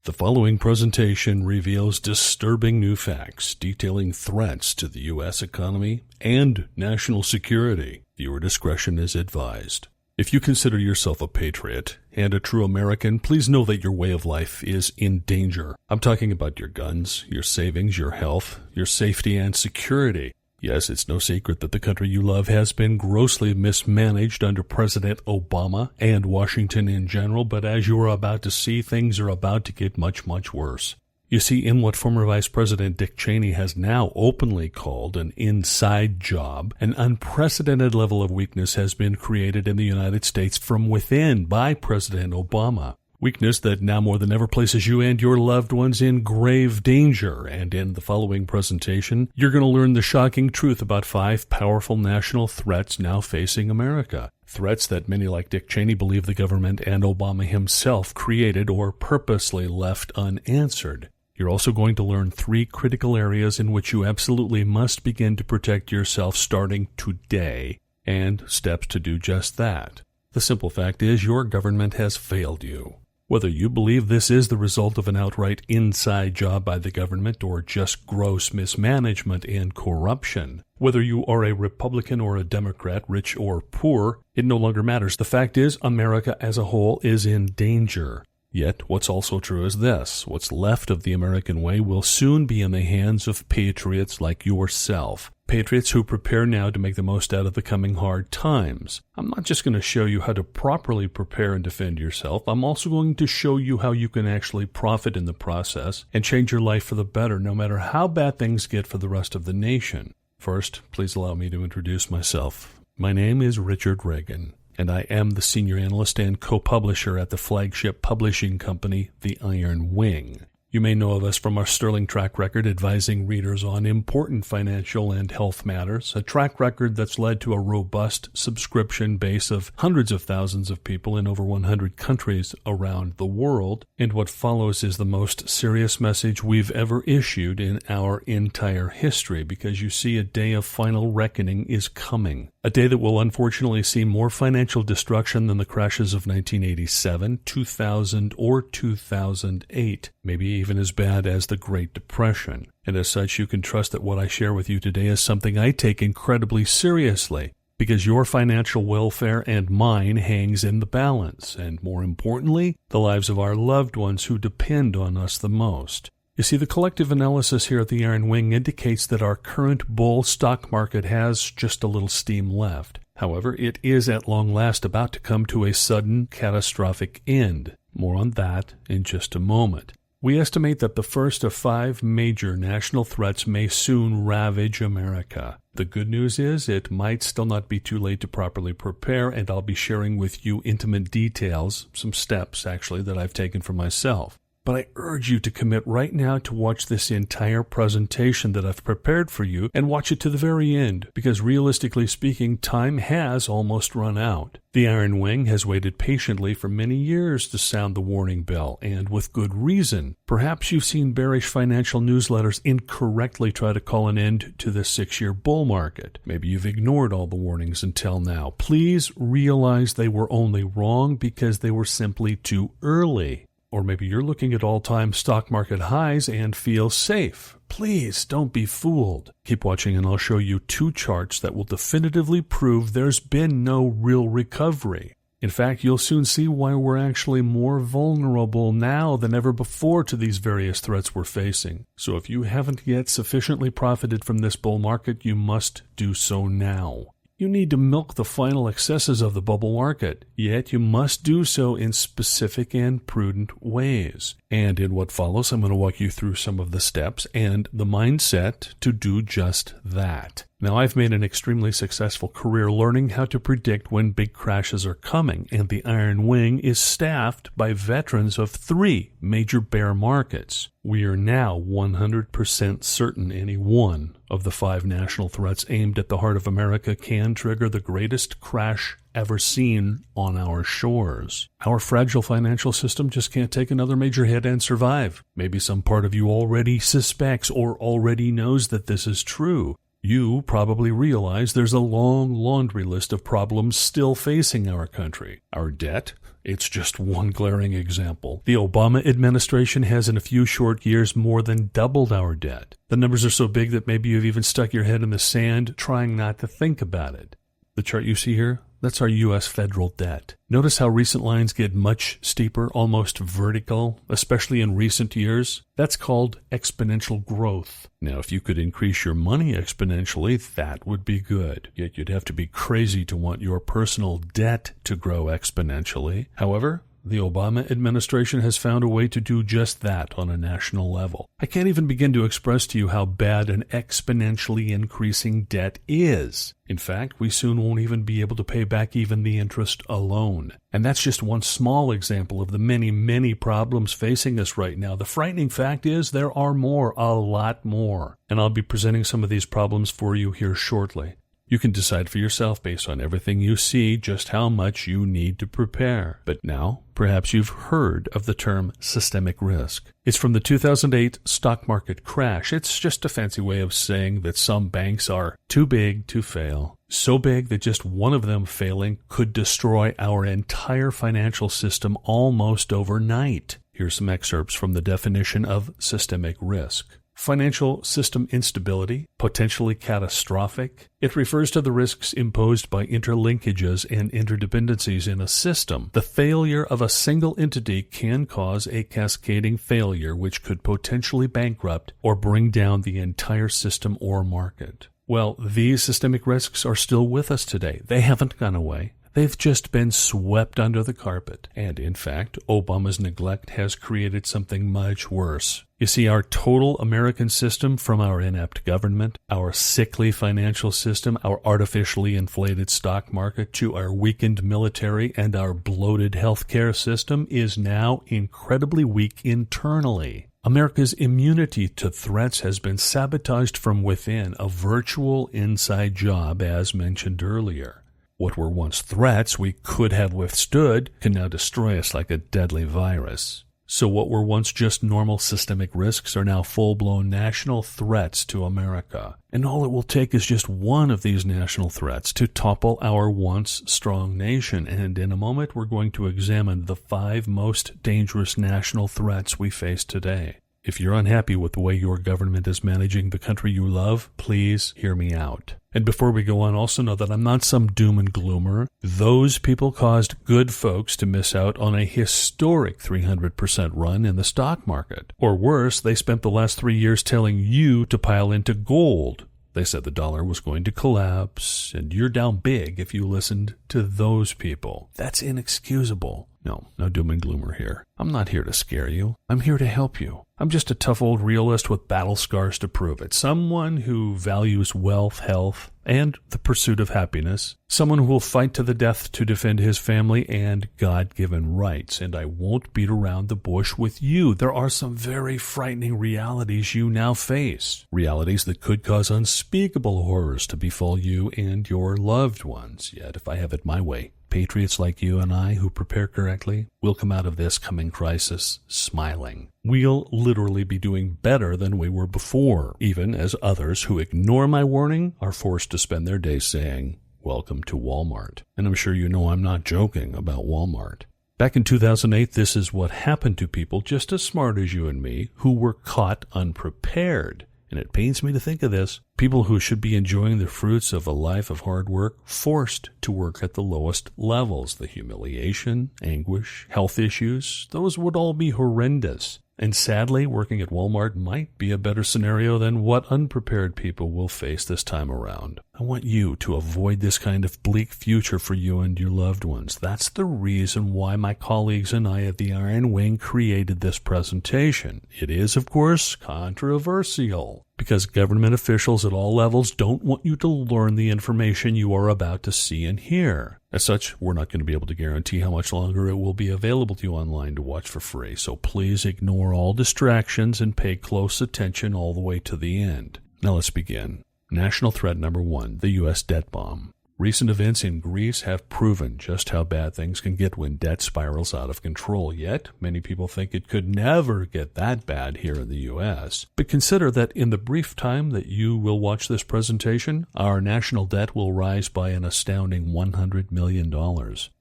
The following presentation reveals disturbing new facts detailing threats to the U.S. economy and national security. Viewer discretion is advised. If you consider yourself a patriot and a true American, please know that your way of life is in danger. I'm talking about your guns, your savings, your health, your safety, and security. Yes, it's no secret that the country you love has been grossly mismanaged under President Obama and Washington in general, but as you are about to see, things are about to get much, much worse. You see, in what former Vice President Dick Cheney has now openly called an inside job, an unprecedented level of weakness has been created in the United States from within by President Obama. Weakness that now more than ever places you and your loved ones in grave danger. And in the following presentation, you're going to learn the shocking truth about 5 powerful national threats now facing America. Threats that many like Dick Cheney believe the government and Obama himself created or purposely left unanswered. You're also going to learn 3 critical areas in which you absolutely must begin to protect yourself starting today, and steps to do just that. The simple fact is your government has failed you. Whether you believe this is the result of an outright inside job by the government or just gross mismanagement and corruption, whether you are a Republican or a Democrat, rich or poor, it no longer matters. The fact is, America as a whole is in danger. Yet, what's also true is this: what's left of the American way will soon be in the hands of patriots like yourself. Patriots who prepare now to make the most out of the coming hard times. I'm not just going to show you how to properly prepare and defend yourself. I'm also going to show you how you can actually profit in the process and change your life for the better, no matter how bad things get for the rest of the nation. First, please allow me to introduce myself. My name is Richard Reagan, and I am the senior analyst and co-publisher at the flagship publishing company, The Iron Wing. You may know of us from our sterling track record advising readers on important financial and health matters, a track record that's led to a robust subscription base of hundreds of thousands of people in over 100 countries around the world. And what follows is the most serious message we've ever issued in our entire history, because you see, a day of final reckoning is coming. A day that will unfortunately see more financial destruction than the crashes of 1987, 2000, or 2008, maybe even as bad as the Great Depression. And as such, you can trust that what I share with you today is something I take incredibly seriously, because your financial welfare and mine hangs in the balance, and more importantly, the lives of our loved ones who depend on us the most. You see, the collective analysis here at the Iron Wing indicates that our current bull stock market has just a little steam left. However, it is at long last about to come to a sudden, catastrophic end. More on that in just a moment. We estimate that the first of 5 major national threats may soon ravage America. The good news is it might still not be too late to properly prepare, and I'll be sharing with you intimate details, some steps actually, that I've taken for myself. But I urge you to commit right now to watch this entire presentation that I've prepared for you, and watch it to the very end, because realistically speaking, time has almost run out. The Iron Wing has waited patiently for many years to sound the warning bell, and with good reason. Perhaps you've seen bearish financial newsletters incorrectly try to call an end to the 6-year bull market. Maybe you've ignored all the warnings until now. Please realize they were only wrong because they were simply too early. Or maybe you're looking at all-time stock market highs and feel safe. Please don't be fooled. Keep watching and I'll show you 2 charts that will definitively prove there's been no real recovery. In fact, you'll soon see why we're actually more vulnerable now than ever before to these various threats we're facing. So if you haven't yet sufficiently profited from this bull market, you must do so now. You need to milk the final excesses of the bubble market, yet you must do so in specific and prudent ways. And in what follows, I'm going to walk you through some of the steps and the mindset to do just that. Now, I've made an extremely successful career learning how to predict when big crashes are coming, and the Iron Wing is staffed by veterans of 3 major bear markets. We are now 100% certain any one of the 5 national threats aimed at the heart of America can trigger the greatest crash ever seen on our shores. Our fragile financial system just can't take another major hit and survive. Maybe some part of you already suspects or already knows that this is true. You probably realize there's a long laundry list of problems still facing our country. Our debt, It's just one glaring example. The Obama administration has in a few short years more than doubled our debt. The numbers are so big that maybe you've even stuck your head in the sand trying not to think about it. The chart you see here, that's our U.S. federal debt. Notice how recent lines get much steeper, almost vertical, especially in recent years. That's called exponential growth. Now, if you could increase your money exponentially, that would be good. Yet you'd have to be crazy to want your personal debt to grow exponentially. However, the Obama administration has found a way to do just that on a national level. I can't even begin to express to you how bad an exponentially increasing debt is. In fact, we soon won't even be able to pay back even the interest alone. And that's just one small example of the many, many problems facing us right now. The frightening fact is there are more, a lot more. And I'll be presenting some of these problems for you here shortly. You can decide for yourself based on everything you see just how much you need to prepare. But now, perhaps you've heard of the term systemic risk. It's from the 2008 stock market crash. It's just a fancy way of saying that some banks are too big to fail. So big that just one of them failing could destroy our entire financial system almost overnight. Here's some excerpts from the definition of systemic risk. Financial system instability, potentially catastrophic. It refers to the risks imposed by interlinkages and interdependencies in a system. The failure of a single entity can cause a cascading failure which could potentially bankrupt or bring down the entire system or market. Well, these systemic risks are still with us today. They haven't gone away. They've just been swept under the carpet. And in fact, Obama's neglect has created something much worse. You see, our total American system, from our inept government, our sickly financial system, our artificially inflated stock market, to our weakened military and our bloated healthcare system, is now incredibly weak internally. America's immunity to threats has been sabotaged from within, a virtual inside job, as mentioned earlier. What were once threats we could have withstood can now destroy us like a deadly virus. So what were once just normal systemic risks are now full-blown national threats to America. And all it will take is just one of these national threats to topple our once strong nation. And in a moment, we're going to examine the 5 most dangerous national threats we face today. If you're unhappy with the way your government is managing the country you love, please hear me out. And before we go on, also know that I'm not some doom and gloomer. Those people caused good folks to miss out on a historic 300% run in the stock market. Or worse, they spent the last 3 years telling you to pile into gold. They said the dollar was going to collapse, and you're down big if you listened to those people. That's inexcusable. No doom and gloomer here. I'm not here to scare you. I'm here to help you. I'm just a tough old realist with battle scars to prove it. Someone who values wealth, health, and the pursuit of happiness. Someone who will fight to the death to defend his family and God-given rights. And I won't beat around the bush with you. There are some very frightening realities you now face. Realities that could cause unspeakable horrors to befall you and your loved ones. Yet, if I have it my way, patriots like you and I who prepare correctly will come out of this coming crisis smiling. We'll literally be doing better than we were before, even as others who ignore my warning are forced to spend their days saying, "Welcome to Walmart." And I'm sure you know I'm not joking about Walmart. Back in 2008, this is what happened to people just as smart as you and me who were caught unprepared. And it pains me to think of this. People who should be enjoying the fruits of a life of hard work, forced to work at the lowest levels. The humiliation, anguish, health issues, those would all be horrendous. And sadly, working at Walmart might be a better scenario than what unprepared people will face this time around. I want you to avoid this kind of bleak future for you and your loved ones. That's the reason why my colleagues and I at the Iron Wing created this presentation. It is, of course, controversial, because government officials at all levels don't want you to learn the information you are about to see and hear. As such, we're not going to be able to guarantee how much longer it will be available to you online to watch for free, so please ignore all distractions and pay close attention all the way to the end. Now let's begin. National threat number 1, the U.S. debt bomb. Recent events in Greece have proven just how bad things can get when debt spirals out of control. Yet, many people think it could never get that bad here in the U.S. But consider that in the brief time that you will watch this presentation, our national debt will rise by an astounding $100 million.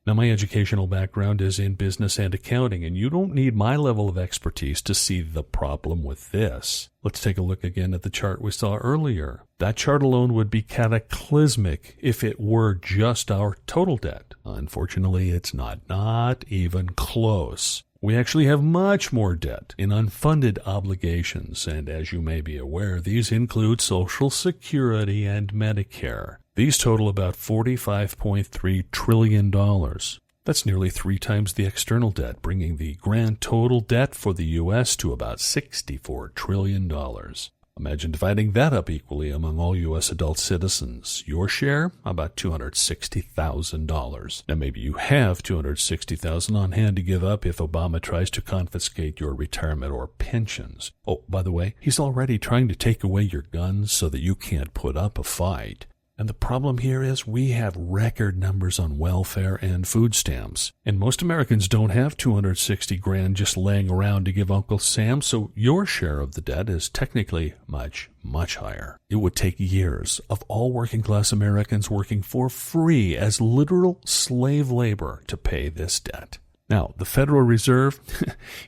Now, my educational background is in business and accounting, and you don't need my level of expertise to see the problem with this. Let's take a look again at the chart we saw earlier. That chart alone would be cataclysmic if it were just our total debt. Unfortunately, it's not even close. We actually have much more debt in unfunded obligations, and as you may be aware, these include Social Security and Medicare. These total about $45.3 trillion. That's nearly 3 times the external debt, bringing the grand total debt for the U.S. to about $64 trillion. Imagine dividing that up equally among all U.S. adult citizens. Your share, about $260,000. Now, maybe you have $260,000 on hand to give up if Obama tries to confiscate your retirement or pensions. Oh, by the way, he's already trying to take away your guns so that you can't put up a fight. And the problem here is we have record numbers on welfare and food stamps. And most Americans don't have $260,000 just laying around to give Uncle Sam, so your share of the debt is technically much higher. It would take years of all working-class Americans working for free as literal slave labor to pay this debt. Now, the Federal Reserve,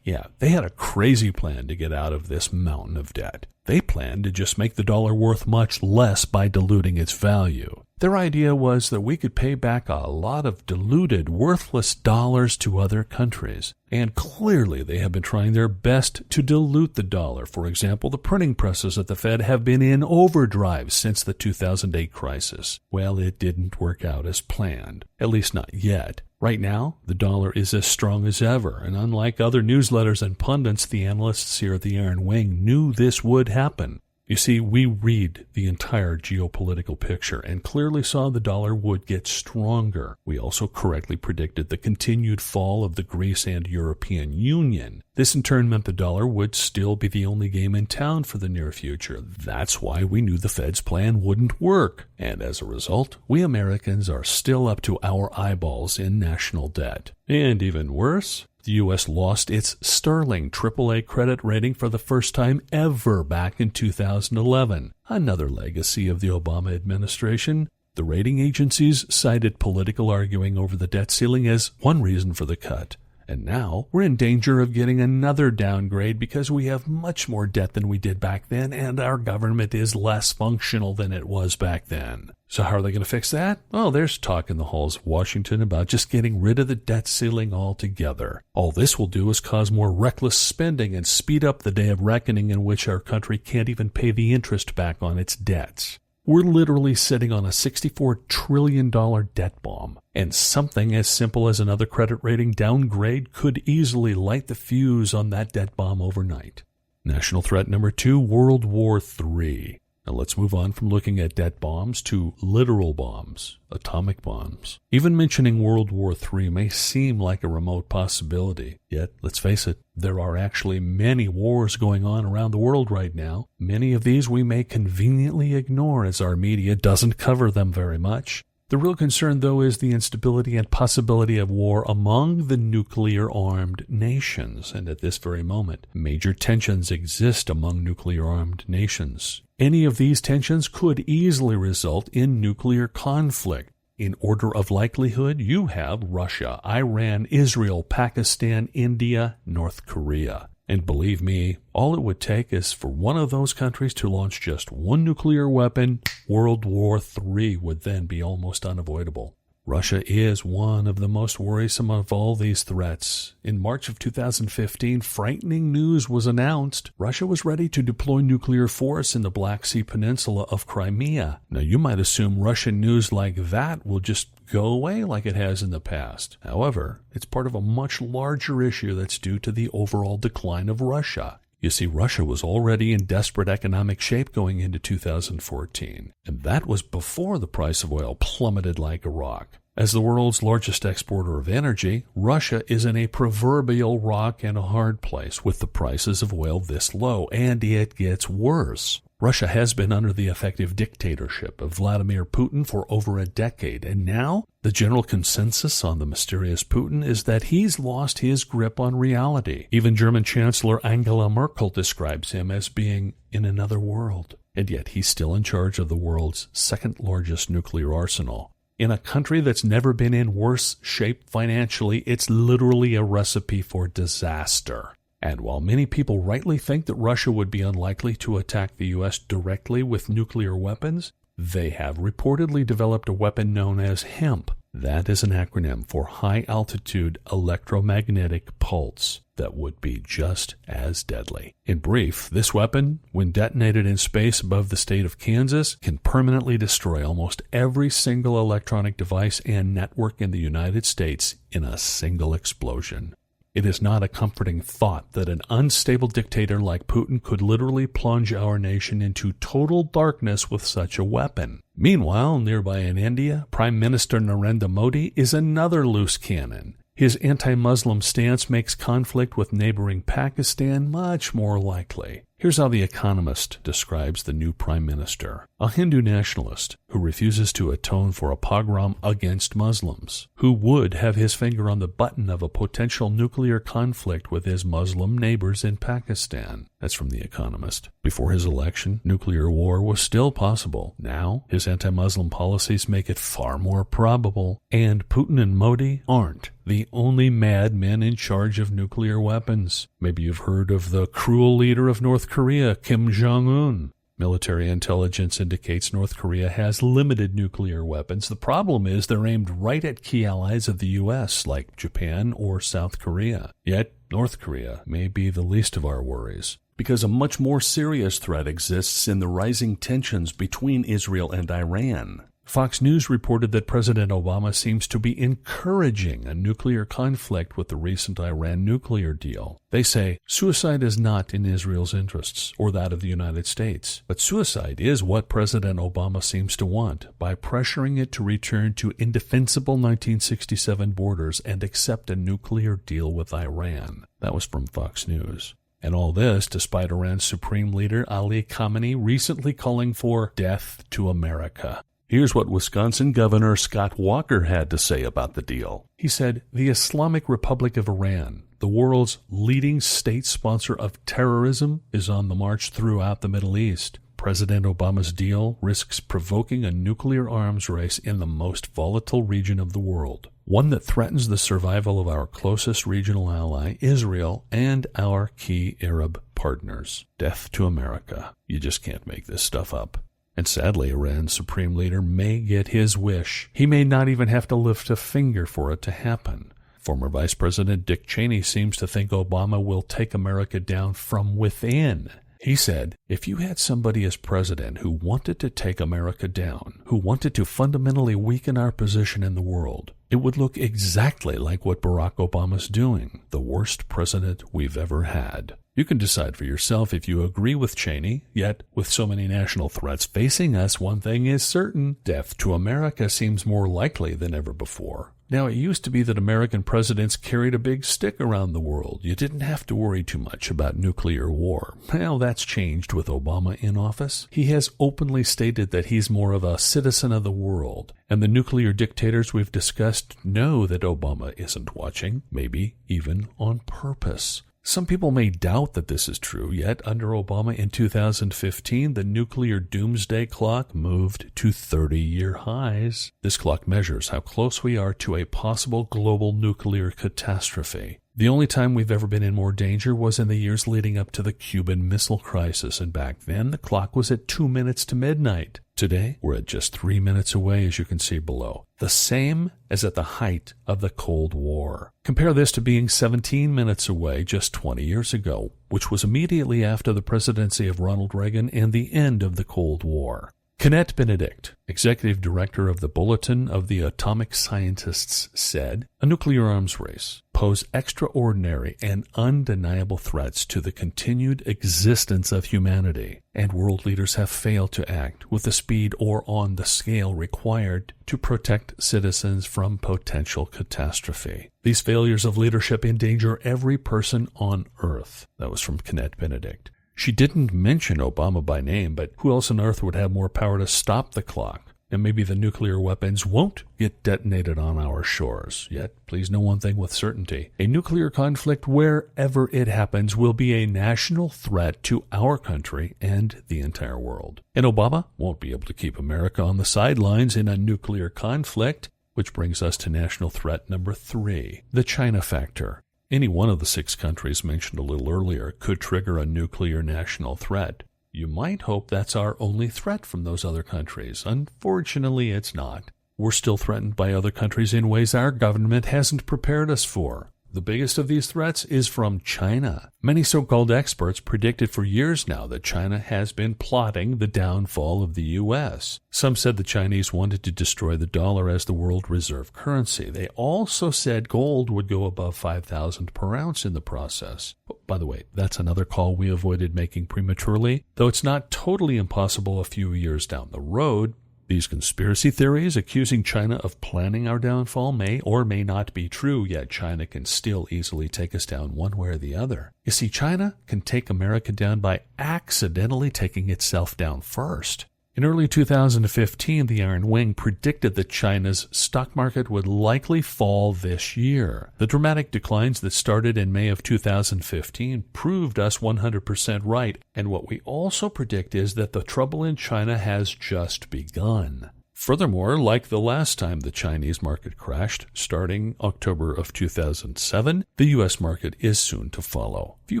they had a crazy plan to get out of this mountain of debt. They planned to just make the dollar worth much less by diluting its value. Their idea was that we could pay back a lot of diluted, worthless dollars to other countries. And clearly they have been trying their best to dilute the dollar. For example, the printing presses at the Fed have been in overdrive since the 2008 crisis. Well, it didn't work out as planned, at least not yet. Right now, the dollar is as strong as ever, and unlike other newsletters and pundits, the analysts here at the Iron Wing knew this would happen. You see, we read the entire geopolitical picture and clearly saw the dollar would get stronger. We also correctly predicted the continued fall of the Greece and European Union. This in turn meant the dollar would still be the only game in town for the near future. That's why we knew the Fed's plan wouldn't work. And as a result, we Americans are still up to our eyeballs in national debt. And even worse, the U.S. lost its sterling AAA credit rating for the first time ever back in 2011. Another legacy of the Obama administration. The rating agencies cited political arguing over the debt ceiling as one reason for the cut. And now we're in danger of getting another downgrade because we have much more debt than we did back then, and our government is less functional than it was back then. So how are they going to fix that? Oh, there's talk in the halls of Washington about just getting rid of the debt ceiling altogether. All this will do is cause more reckless spending and speed up the day of reckoning in which our country can't even pay the interest back on its debts. We're literally sitting on a $64 trillion debt bomb, and something as simple as another credit rating downgrade could easily light the fuse on that debt bomb overnight. National threat number 2, World War III. Now let's move on from looking at debt bombs to literal bombs, atomic bombs. Even mentioning World War III may seem like a remote possibility, yet let's face it, there are actually many wars going on around the world right now. Many of these we may conveniently ignore as our media doesn't cover them very much. The real concern, though, is the instability and possibility of war among the nuclear-armed nations. And at this very moment, major tensions exist among nuclear-armed nations. Any of these tensions could easily result in nuclear conflict. In order of likelihood, you have Russia, Iran, Israel, Pakistan, India, North Korea. And believe me, all it would take is for one of those countries to launch just one nuclear weapon. World War III would then be almost unavoidable. Russia is one of the most worrisome of all these threats. In March of 2015, frightening news was announced. Russia was ready to deploy nuclear force in the Black Sea Peninsula of Crimea. Now, you might assume Russian news like that will just go away like it has in the past. However, it's part of a much larger issue that's due to the overall decline of Russia. You see, Russia was already in desperate economic shape going into 2014, and that was before the price of oil plummeted like a rock. As the world's largest exporter of energy, Russia is in a proverbial rock and a hard place with the prices of oil this low, and it gets worse. Russia has been under the effective dictatorship of Vladimir Putin for over a decade, and now the general consensus on the mysterious Putin is that he's lost his grip on reality. Even German Chancellor Angela Merkel describes him as being in another world, and yet he's still in charge of the world's second largest nuclear arsenal. In a country that's never been in worse shape financially, it's literally a recipe for disaster. And while many people rightly think that Russia would be unlikely to attack the U.S. directly with nuclear weapons, they have reportedly developed a weapon known as HEMP. That is an acronym for High Altitude Electromagnetic Pulse that would be just as deadly. In brief, this weapon, when detonated in space above the state of Kansas, can permanently destroy almost every single electronic device and network in the United States in a single explosion. It is not a comforting thought that an unstable dictator like Putin could literally plunge our nation into total darkness with such a weapon. Meanwhile, nearby in India, Prime Minister Narendra Modi is another loose cannon. His anti-Muslim stance makes conflict with neighboring Pakistan much more likely. Here's how The Economist describes the new prime minister: a Hindu nationalist who refuses to atone for a pogrom against Muslims, who would have his finger on the button of a potential nuclear conflict with his Muslim neighbors in Pakistan. That's from The Economist. Before his election, nuclear war was still possible. Now, his anti-Muslim policies make it far more probable, and Putin and Modi aren't the only madmen in charge of nuclear weapons. Maybe you've heard of the cruel leader of North Korea, Kim Jong-un. Military intelligence indicates North Korea has limited nuclear weapons. The problem is they're aimed right at key allies of the U.S., like Japan or South Korea. Yet, North Korea may be the least of our worries, because a much more serious threat exists in the rising tensions between Israel and Iran. Fox News reported that President Obama seems to be encouraging a nuclear conflict with the recent Iran nuclear deal. They say suicide is not in Israel's interests or that of the United States, but suicide is what President Obama seems to want by pressuring it to return to indefensible 1967 borders and accept a nuclear deal with Iran. That was from Fox News. And all this despite Iran's Supreme Leader Ali Khamenei recently calling for death to America. Here's what Wisconsin Governor Scott Walker had to say about the deal. He said, "The Islamic Republic of Iran, the world's leading state sponsor of terrorism, is on the march throughout the Middle East. President Obama's deal risks provoking a nuclear arms race in the most volatile region of the world, one that threatens the survival of our closest regional ally, Israel, and our key Arab partners. Death to America. You just can't make this stuff up." And sadly, Iran's supreme leader may get his wish. He may not even have to lift a finger for it to happen. Former Vice President Dick Cheney seems to think Obama will take America down from within. He said, "If you had somebody as president who wanted to take America down, who wanted to fundamentally weaken our position in the world, it would look exactly like what Barack Obama's doing, the worst president we've ever had." You can decide for yourself if you agree with Cheney, yet with so many national threats facing us, one thing is certain: death to America seems more likely than ever before. Now, it used to be that American presidents carried a big stick around the world. You didn't have to worry too much about nuclear war. Well, that's changed with Obama in office. He has openly stated that he's more of a citizen of the world, and the nuclear dictators we've discussed know that Obama isn't watching, maybe even on purpose. Some people may doubt that this is true, yet under Obama in 2015, the nuclear doomsday clock moved to 30-year highs. This clock measures how close we are to a possible global nuclear catastrophe. The only time we've ever been in more danger was in the years leading up to the Cuban Missile Crisis, and back then the clock was at 2 minutes to midnight. Today, we're at just 3 minutes away, as you can see below. The same as at the height of the Cold War. Compare this to being 17 minutes away just 20 years ago, which was immediately after the presidency of Ronald Reagan and the end of the Cold War. Kenneth Benedict, executive director of the Bulletin of the Atomic Scientists, said, "A nuclear arms race pose extraordinary and undeniable threats to the continued existence of humanity, and world leaders have failed to act with the speed or on the scale required to protect citizens from potential catastrophe. These failures of leadership endanger every person on Earth." That was from Kenneth Benedict. She didn't mention Obama by name, but who else on earth would have more power to stop the clock? and maybe the nuclear weapons won't get detonated on our shores. Yet, please know one thing with certainty. A nuclear conflict, wherever it happens, will be a national threat to our country and the entire world. And Obama won't be able to keep America on the sidelines in a nuclear conflict, which brings us to national threat number 3, the China factor. Any one of the 6 countries mentioned a little earlier could trigger a nuclear national threat. You might hope that's our only threat from those other countries. Unfortunately, it's not. We're still threatened by other countries in ways our government hasn't prepared us for. The biggest of these threats is from China. Many so-called experts predicted for years now that China has been plotting the downfall of the U.S. Some said the Chinese wanted to destroy the dollar as the world reserve currency. They also said gold would go above 5,000 per ounce in the process. By the way, that's another call we avoided making prematurely, though it's not totally impossible a few years down the road. These conspiracy theories accusing China of planning our downfall may or may not be true, yet China can still easily take us down one way or the other. You see, China can take America down by accidentally taking itself down first. In early 2015, the Iron Wing predicted that China's stock market would likely fall this year. The dramatic declines that started in May of 2015 proved us 100% right, and what we also predict is that the trouble in China has just begun. Furthermore, like the last time the Chinese market crashed, starting October of 2007, the U.S. market is soon to follow. Few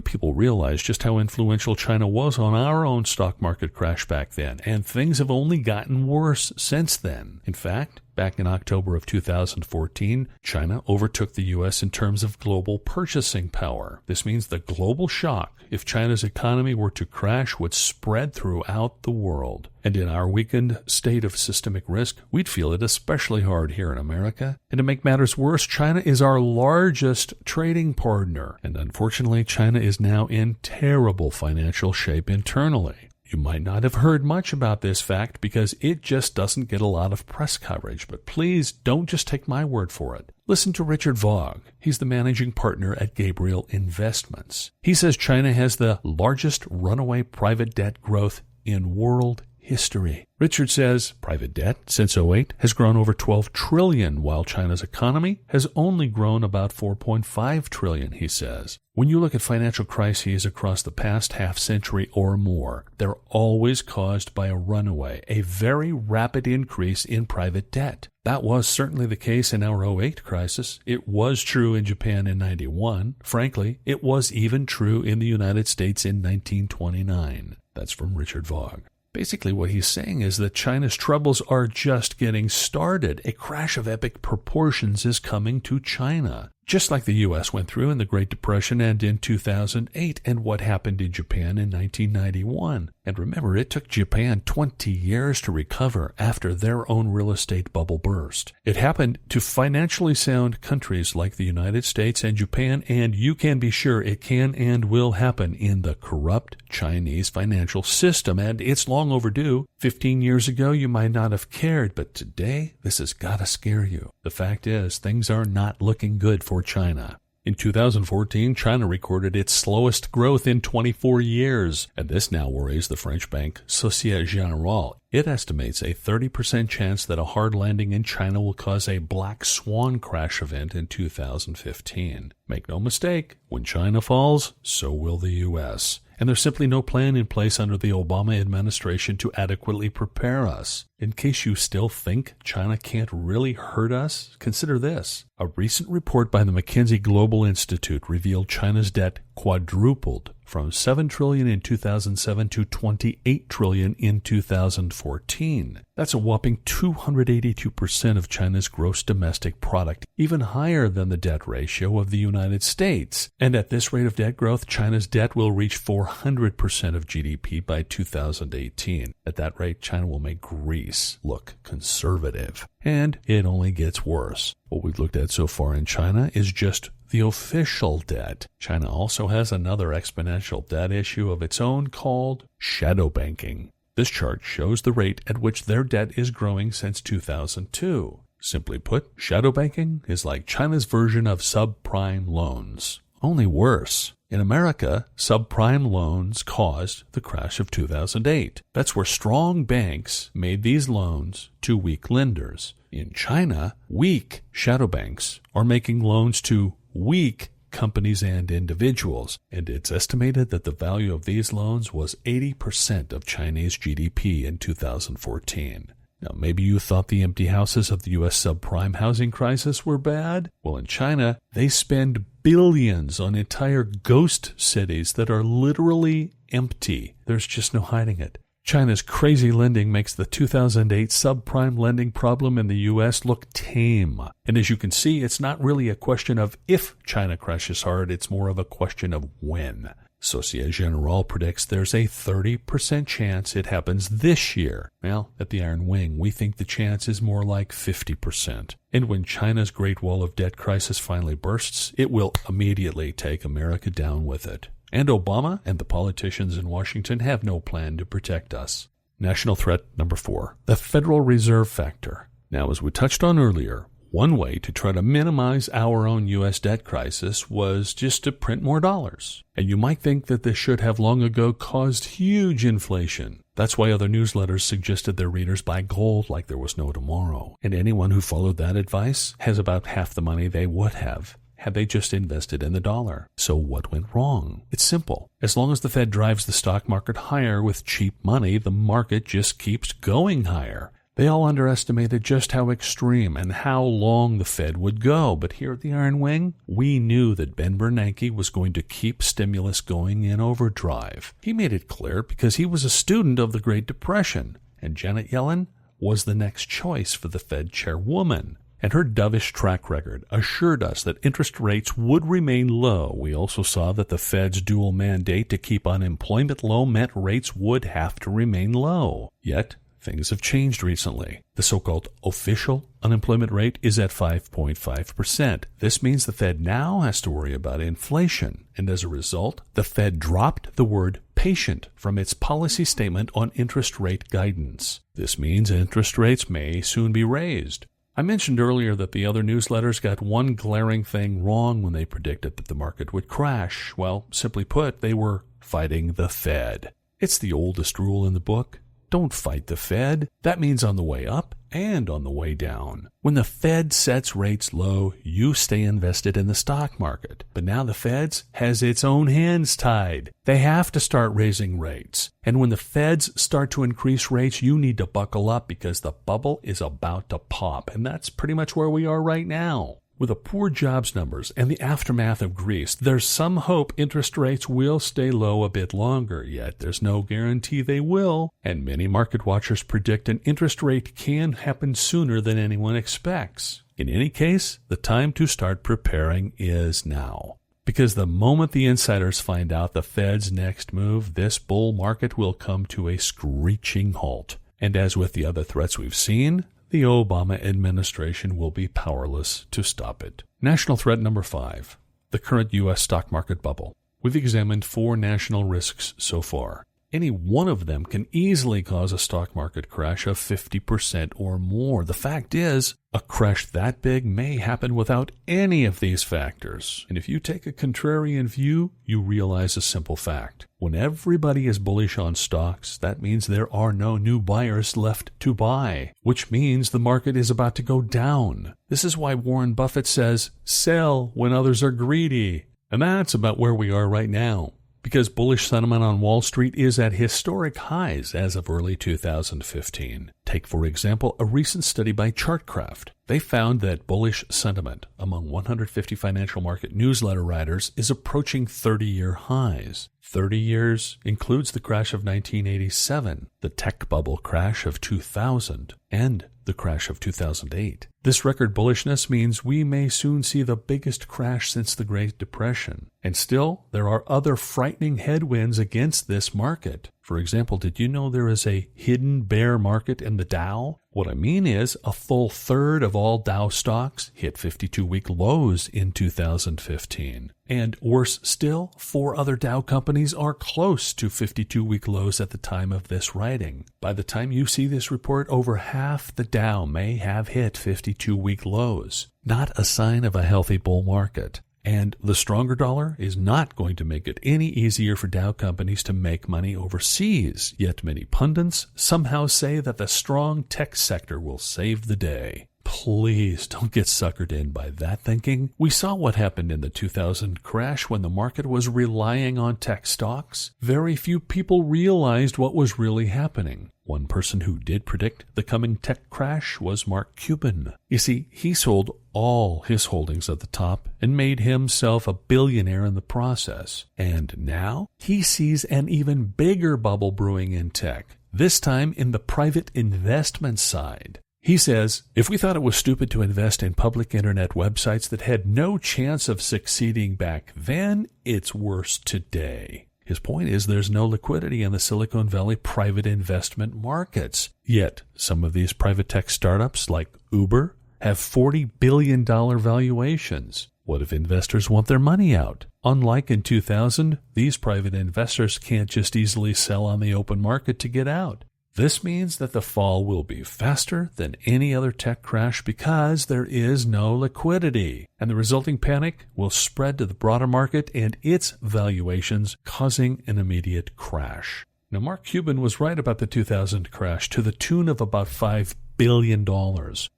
people realize just how influential China was on our own stock market crash back then, and things have only gotten worse since then. In fact, back in October of 2014, China overtook the U.S. in terms of global purchasing power. This means the global shock, if China's economy were to crash, would spread throughout the world. And in our weakened state of systemic risk, we'd feel it especially hard here in America. And to make matters worse, China is our largest trading partner. And unfortunately, China is now in terrible financial shape internally. You might not have heard much about this fact because it just doesn't get a lot of press coverage, but please don't just take my word for it. Listen to Richard Vaugh. He's the managing partner at Gabriel Investments. He says China has the largest runaway private debt growth in world history. Richard says private debt since 2008 has grown over $12 trillion, while China's economy has only grown about $4.5 trillion, he says. When you look at financial crises across the past half century or more, they're always caused by a runaway, a very rapid increase in private debt. That was certainly the case in our 2008 crisis. It was true in Japan in 91. Frankly, it was even true in the United States in 1929. That's from Richard Vaugh. Basically, what he's saying is that China's troubles are just getting started. A crash of epic proportions is coming to China, just like the U.S. went through in the Great Depression and in 2008, and what happened in Japan in 1991. And remember, it took Japan 20 years to recover after their own real estate bubble burst. It happened to financially sound countries like the United States and Japan, and you can be sure it can and will happen in the corrupt Chinese financial system, and it's long overdue. 15 years ago, you might not have cared, but today, this has got to scare you. The fact is, things are not looking good for China. In 2014, China recorded its slowest growth in 24 years, and this now worries the French bank Société Générale. It estimates a 30% chance that a hard landing in China will cause a black swan crash event in 2015. Make no mistake, when China falls, so will the U.S., and there's simply no plan in place under the Obama administration to adequately prepare us. In case you still think China can't really hurt us, consider this. A recent report by the McKinsey Global Institute revealed China's debt quadrupled from $7 trillion in 2007 to $28 trillion in 2014. That's a whopping 282% of China's gross domestic product, even higher than the debt ratio of the United States. And at this rate of debt growth, China's debt will reach 400% of GDP by 2018. At that rate, China will make Greece look conservative. And it only gets worse. What we've looked at so far in China is just the official debt. China also has another exponential debt issue of its own called shadow banking. This chart shows the rate at which their debt is growing since 2002. Simply put, shadow banking is like China's version of subprime loans. only worse. In America, subprime loans caused the crash of 2008. That's where strong banks made these loans to weak lenders. In China, weak shadow banks are making loans to weak companies and individuals, and it's estimated that the value of these loans was 80% of Chinese GDP in 2014. Now, maybe you thought the empty houses of the U.S. subprime housing crisis were bad? Well, in China, they spend billions on entire ghost cities that are literally empty. There's just no hiding it. China's crazy lending makes the 2008 subprime lending problem in the U.S. look tame. And as you can see, it's not really a question of if China crashes hard, it's more of a question of when. Societe Generale predicts there's a 30% chance it happens this year. Well, at the Iron Wing, we think the chance is more like 50%. And when China's Great Wall of Debt crisis finally bursts, it will immediately take America down with it. And Obama and the politicians in Washington have no plan to protect us. National threat number 4, the Federal Reserve factor. Now, as we touched on earlier, one way to try to minimize our own U.S. debt crisis was just to print more dollars. And you might think that this should have long ago caused huge inflation. That's why other newsletters suggested their readers buy gold like there was no tomorrow. And anyone who followed that advice has about half the money they would have had they just invested in the dollar. So what went wrong? It's simple. As long as the Fed drives the stock market higher with cheap money, the market just keeps going higher. They all underestimated just how extreme and how long the Fed would go. But here at the Iron Wing, we knew that Ben Bernanke was going to keep stimulus going in overdrive. He made it clear because he was a student of the Great Depression, and Janet Yellen was the next choice for the Fed chairwoman. And her dovish track record assured us that interest rates would remain low. We also saw that the Fed's dual mandate to keep unemployment low meant rates would have to remain low. Yet, things have changed recently. The so-called official unemployment rate is at 5.5%. This means the Fed now has to worry about inflation. And as a result, the Fed dropped the word patient from its policy statement on interest rate guidance. This means interest rates may soon be raised. I mentioned earlier that the other newsletters got one glaring thing wrong when they predicted that the market would crash. Well, simply put, they were fighting the Fed. It's the oldest rule in the book. Don't fight the Fed. That means on the way up and on the way down. When the Fed sets rates low, you stay invested in the stock market. But now the Fed has its own hands tied. They have to start raising rates. And when the Feds start to increase rates, you need to buckle up because the bubble is about to pop. And that's pretty much where we are right now. With the poor jobs numbers and the aftermath of Greece, there's some hope interest rates will stay low a bit longer, yet there's no guarantee they will, and many market watchers predict an interest rate can happen sooner than anyone expects. In any case, the time to start preparing is now. Because the moment the insiders find out the Fed's next move, this bull market will come to a screeching halt. And as with the other threats we've seen, the Obama administration will be powerless to stop it. National threat number 5, the current U.S. stock market bubble. We've examined 4 national risks so far. Any one of them can easily cause a stock market crash of 50% or more. The fact is, a crash that big may happen without any of these factors. And if you take a contrarian view, you realize a simple fact. When everybody is bullish on stocks, that means there are no new buyers left to buy, which means the market is about to go down. This is why Warren Buffett says, sell when others are greedy. And that's about where we are right now. Because bullish sentiment on Wall Street is at historic highs as of early 2015. Take, for example, a recent study by Chartcraft. They found that bullish sentiment among 150 financial market newsletter writers is approaching 30-year highs. 30 years includes the crash of 1987, the tech bubble crash of 2000, and the crash of 2008. This record bullishness means we may soon see the biggest crash since the Great Depression. And still, there are other frightening headwinds against this market. For example, did you know there is a hidden bear market in the Dow? What I mean is, a full third of all Dow stocks hit 52-week lows in 2015. And worse still, 4 other Dow companies are close to 52-week lows at the time of this writing. By the time you see this report, over half the Dow may have hit 52-week lows. Not a sign of a healthy bull market. And the stronger dollar is not going to make it any easier for Dow companies to make money overseas. Yet many pundits somehow say that the strong tech sector will save the day. Please don't get suckered in by that thinking. We saw what happened in the 2000 crash when the market was relying on tech stocks. Very few people realized what was really happening. One person who did predict the coming tech crash was Mark Cuban. You see, he sold all his holdings at the top and made himself a billionaire in the process. And now he sees an even bigger bubble brewing in tech, this time in the private investment side. He says, if we thought it was stupid to invest in public internet websites that had no chance of succeeding back then, it's worse today. His point is there's no liquidity in the Silicon Valley private investment markets. Yet, some of these private tech startups like Uber have $40 billion valuations. What if investors want their money out? Unlike in 2000, these private investors can't just easily sell on the open market to get out. This means that the fall will be faster than any other tech crash because there is no liquidity, and the resulting panic will spread to the broader market and its valuations, causing an immediate crash. Now, Mark Cuban was right about the 2000 crash to the tune of about $5 billion.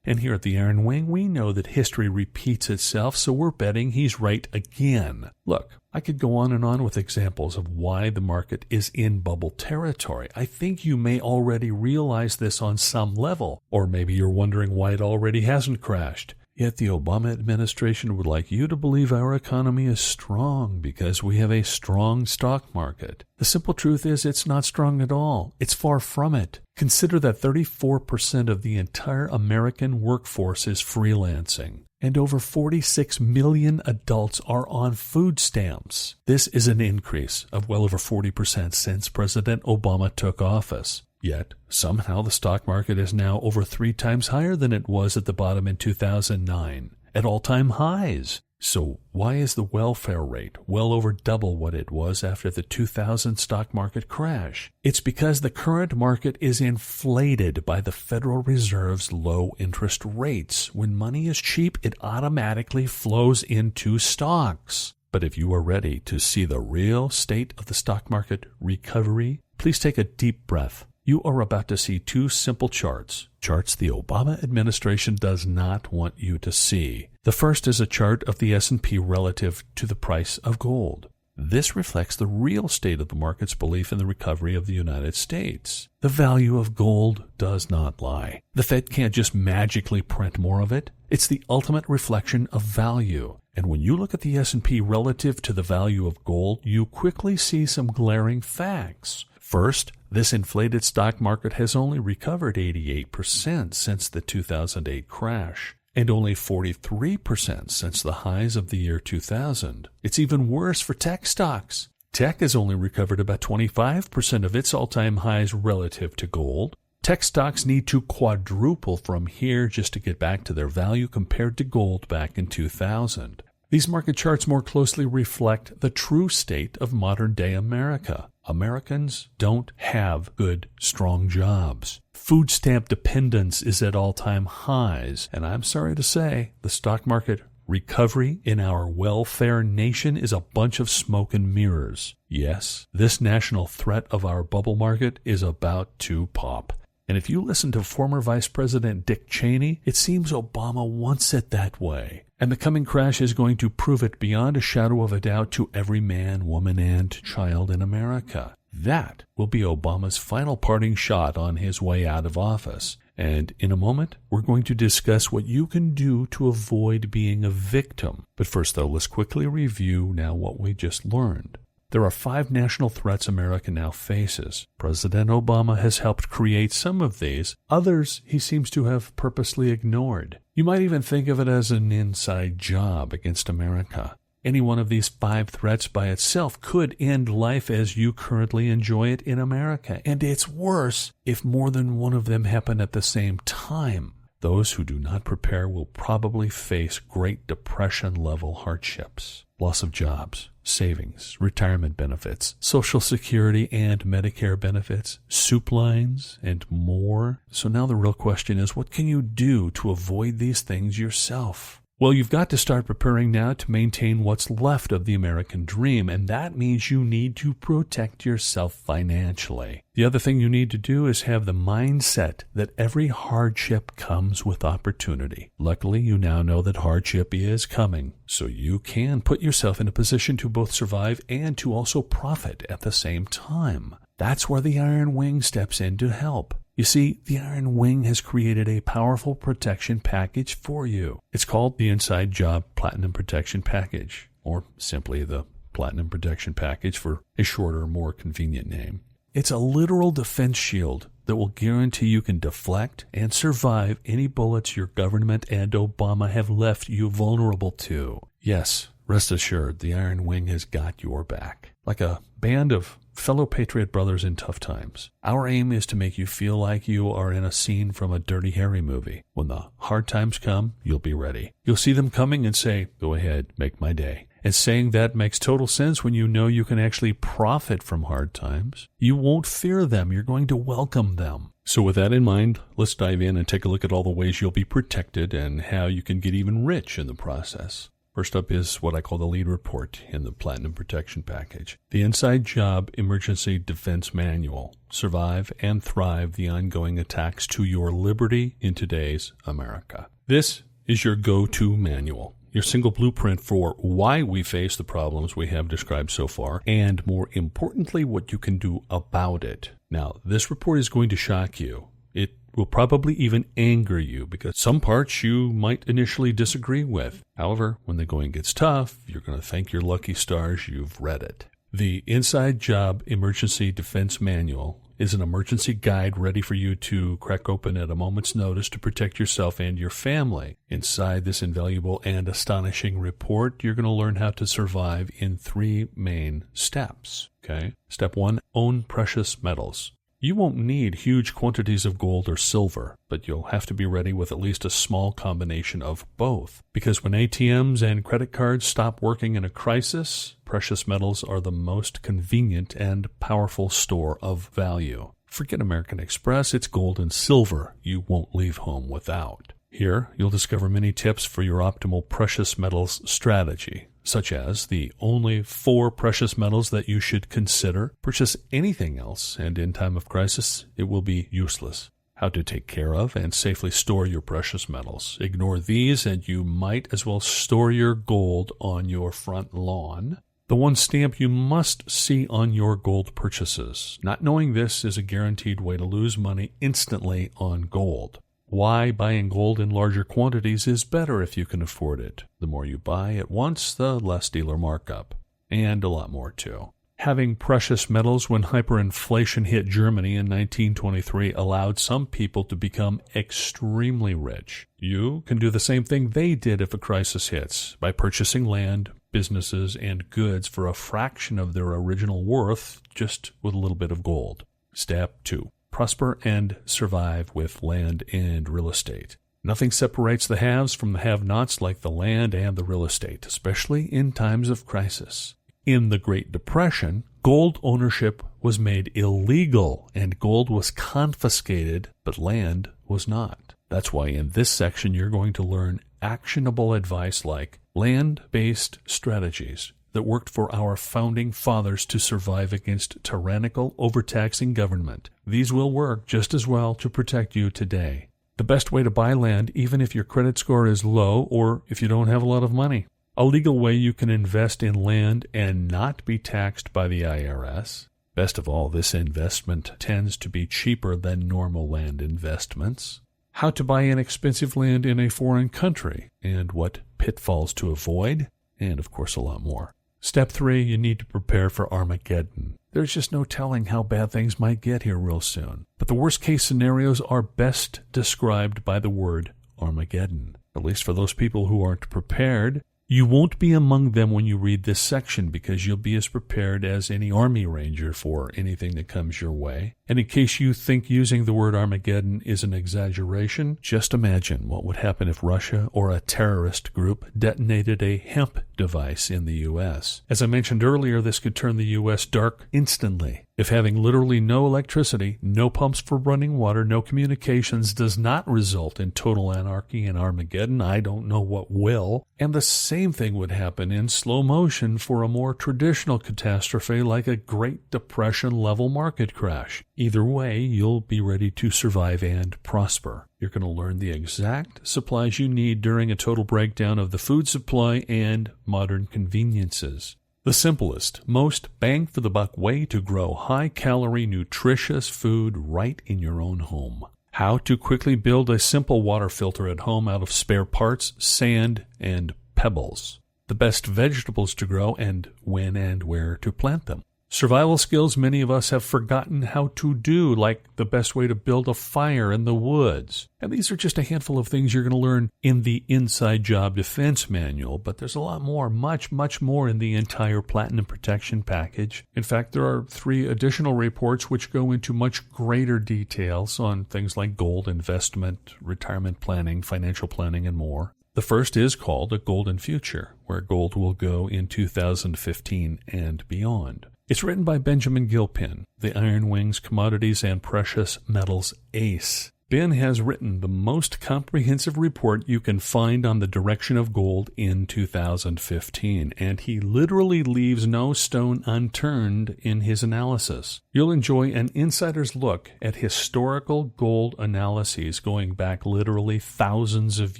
And here at the Iron Wing, we know that history repeats itself, so we're betting he's right again. Look, I could go on and on with examples of why the market is in bubble territory. I think you may already realize this on some level, or maybe you're wondering why it already hasn't crashed. Yet the Obama administration would like you to believe our economy is strong because we have a strong stock market. The simple truth is it's not strong at all. It's far from it. Consider that 34% of the entire American workforce is freelancing, and over 46 million adults are on food stamps. This is an increase of well over 40% since President Obama took office. Yet, somehow the stock market is now over 3 times higher than it was at the bottom in 2009, at all-time highs. So why is the welfare rate well over double what it was after the 2000 stock market crash? It's because the current market is inflated by the Federal Reserve's low interest rates. When money is cheap, it automatically flows into stocks. But if you are ready to see the real state of the stock market recovery, please take a deep breath. You are about to see 2 simple charts the Obama administration does not want you to see. The first is a chart of the S&P relative to the price of gold. This reflects the real state of the market's belief in the recovery of the United States. The value of gold does not lie. The Fed can't just magically print more of it. It's the ultimate reflection of value. And when you look at the S&P relative to the value of gold, you quickly see some glaring facts. First, this inflated stock market has only recovered 88% since the 2008 crash, and only 43% since the highs of the year 2000. It's even worse for tech stocks. Tech has only recovered about 25% of its all-time highs relative to gold. Tech stocks need to quadruple from here just to get back to their value compared to gold back in 2000. These market charts more closely reflect the true state of modern-day America. Americans don't have good, strong jobs. Food stamp dependence is at all-time highs, and I'm sorry to say, the stock market recovery in our welfare nation is a bunch of smoke and mirrors. Yes, this national threat of our bubble market is about to pop. And if you listen to former Vice President Dick Cheney, it seems Obama wants it that way. And the coming crash is going to prove it beyond a shadow of a doubt to every man, woman, and child in America. That will be Obama's final parting shot on his way out of office. And in a moment, we're going to discuss what you can do to avoid being a victim. But first, though, let's quickly review now what we just learned. There are 5 national threats America now faces. President Obama has helped create some of these. Others he seems to have purposely ignored. You might even think of it as an inside job against America. Any one of these 5 threats by itself could end life as you currently enjoy it in America. And it's worse if more than one of them happen at the same time. Those who do not prepare will probably face Great Depression-level hardships. Loss of jobs, savings, retirement benefits, Social Security and Medicare benefits, soup lines, and more. So now the real question is, what can you do to avoid these things yourself? Well, you've got to start preparing now to maintain what's left of the American dream, and that means you need to protect yourself financially. The other thing you need to do is have the mindset that every hardship comes with opportunity. Luckily, you now know that hardship is coming, so you can put yourself in a position to both survive and to also profit at the same time. That's where the Iron Wing steps in to help. You see, the Iron Wing has created a powerful protection package for you. It's called the Inside Job Platinum Protection Package, or simply the Platinum Protection Package for a shorter, more convenient name. It's a literal defense shield that will guarantee you can deflect and survive any bullets your government and Obama have left you vulnerable to. Yes, rest assured, the Iron Wing has got your back. Like a band of fellow Patriot brothers in tough times. Our aim is to make you feel like you are in a scene from a Dirty Harry movie. When the hard times come, you'll be ready. You'll see them coming and say, "Go ahead, make my day." And saying that makes total sense when you know you can actually profit from hard times. You won't fear them. You're going to welcome them. So with that in mind, let's dive in and take a look at all the ways you'll be protected and how you can get even rich in the process. First up is what I call the lead report in the Platinum Protection Package. The Inside Job Emergency Defense Manual. Survive and thrive the ongoing attacks to your liberty in today's America. This is your go-to manual, your single blueprint for why we face the problems we have described so far, and more importantly, what you can do about it. Now, this report is going to shock you. It will probably even anger you because some parts you might initially disagree with. However, when the going gets tough, you're going to thank your lucky stars you've read it. The Inside Job Emergency Defense Manual is an emergency guide ready for you to crack open at a moment's notice to protect yourself and your family. Inside this invaluable and astonishing report, you're going to learn how to survive in 3 main steps. Okay? Step 1, own precious metals. You won't need huge quantities of gold or silver, but you'll have to be ready with at least a small combination of both. Because when ATMs and credit cards stop working in a crisis, precious metals are the most convenient and powerful store of value. Forget American Express, it's gold and silver you won't leave home without. Here, you'll discover many tips for your optimal precious metals strategy, such as the only 4 precious metals that you should consider. Purchase anything else, and in time of crisis, it will be useless. How to take care of and safely store your precious metals. Ignore these, and you might as well store your gold on your front lawn. The one stamp you must see on your gold purchases. Not knowing this is a guaranteed way to lose money instantly on gold. Why buying gold in larger quantities is better if you can afford it. The more you buy at once, the less dealer markup. And a lot more too. Having precious metals when hyperinflation hit Germany in 1923 allowed some people to become extremely rich. You can do the same thing they did if a crisis hits, by purchasing land, businesses, and goods for a fraction of their original worth, just with a little bit of gold. Step 2. Prosper and survive with land and real estate. Nothing separates the haves from the have-nots like the land and the real estate, especially in times of crisis. In the Great Depression, gold ownership was made illegal and gold was confiscated, but land was not. That's why in this section you're going to learn actionable advice like land-based strategies that worked for our founding fathers to survive against tyrannical, overtaxing government. These will work just as well to protect you today. The best way to buy land, even if your credit score is low or if you don't have a lot of money. A legal way you can invest in land and not be taxed by the IRS. Best of all, this investment tends to be cheaper than normal land investments. How to buy inexpensive land in a foreign country and what pitfalls to avoid, and of course a lot more. Step 3, you need to prepare for Armageddon. There's just no telling how bad things might get here real soon. But the worst case scenarios are best described by the word Armageddon. At least for those people who aren't prepared. You won't be among them when you read this section because you'll be as prepared as any Army Ranger for anything that comes your way. And in case you think using the word Armageddon is an exaggeration, just imagine what would happen if Russia or a terrorist group detonated a hemp device in the U.S. As I mentioned earlier, this could turn the U.S. dark instantly. If having literally no electricity, no pumps for running water, no communications does not result in total anarchy and Armageddon, I don't know what will. And the same thing would happen in slow motion for a more traditional catastrophe like a Great Depression-level market crash. Either way, you'll be ready to survive and prosper. You're going to learn the exact supplies you need during a total breakdown of the food supply and modern conveniences. The simplest, most bang-for-the-buck way to grow high-calorie, nutritious food right in your own home. How to quickly build a simple water filter at home out of spare parts, sand, and pebbles. The best vegetables to grow and when and where to plant them. Survival skills many of us have forgotten how to do, like the best way to build a fire in the woods. And these are just a handful of things you're going to learn in the Inside Job Defense Manual, but there's a lot more, much more in the entire Platinum Protection Package. In fact, there are 3 additional reports which go into much greater details on things like gold investment, retirement planning, financial planning, and more. The first is called A Golden Future, where gold will go in 2015 and beyond. It's written by Benjamin Gilpin, the Iron Wings Commodities and Precious Metals ace. Ben has written the most comprehensive report you can find on the direction of gold in 2015, and he literally leaves no stone unturned in his analysis. You'll enjoy an insider's look at historical gold analyses going back literally thousands of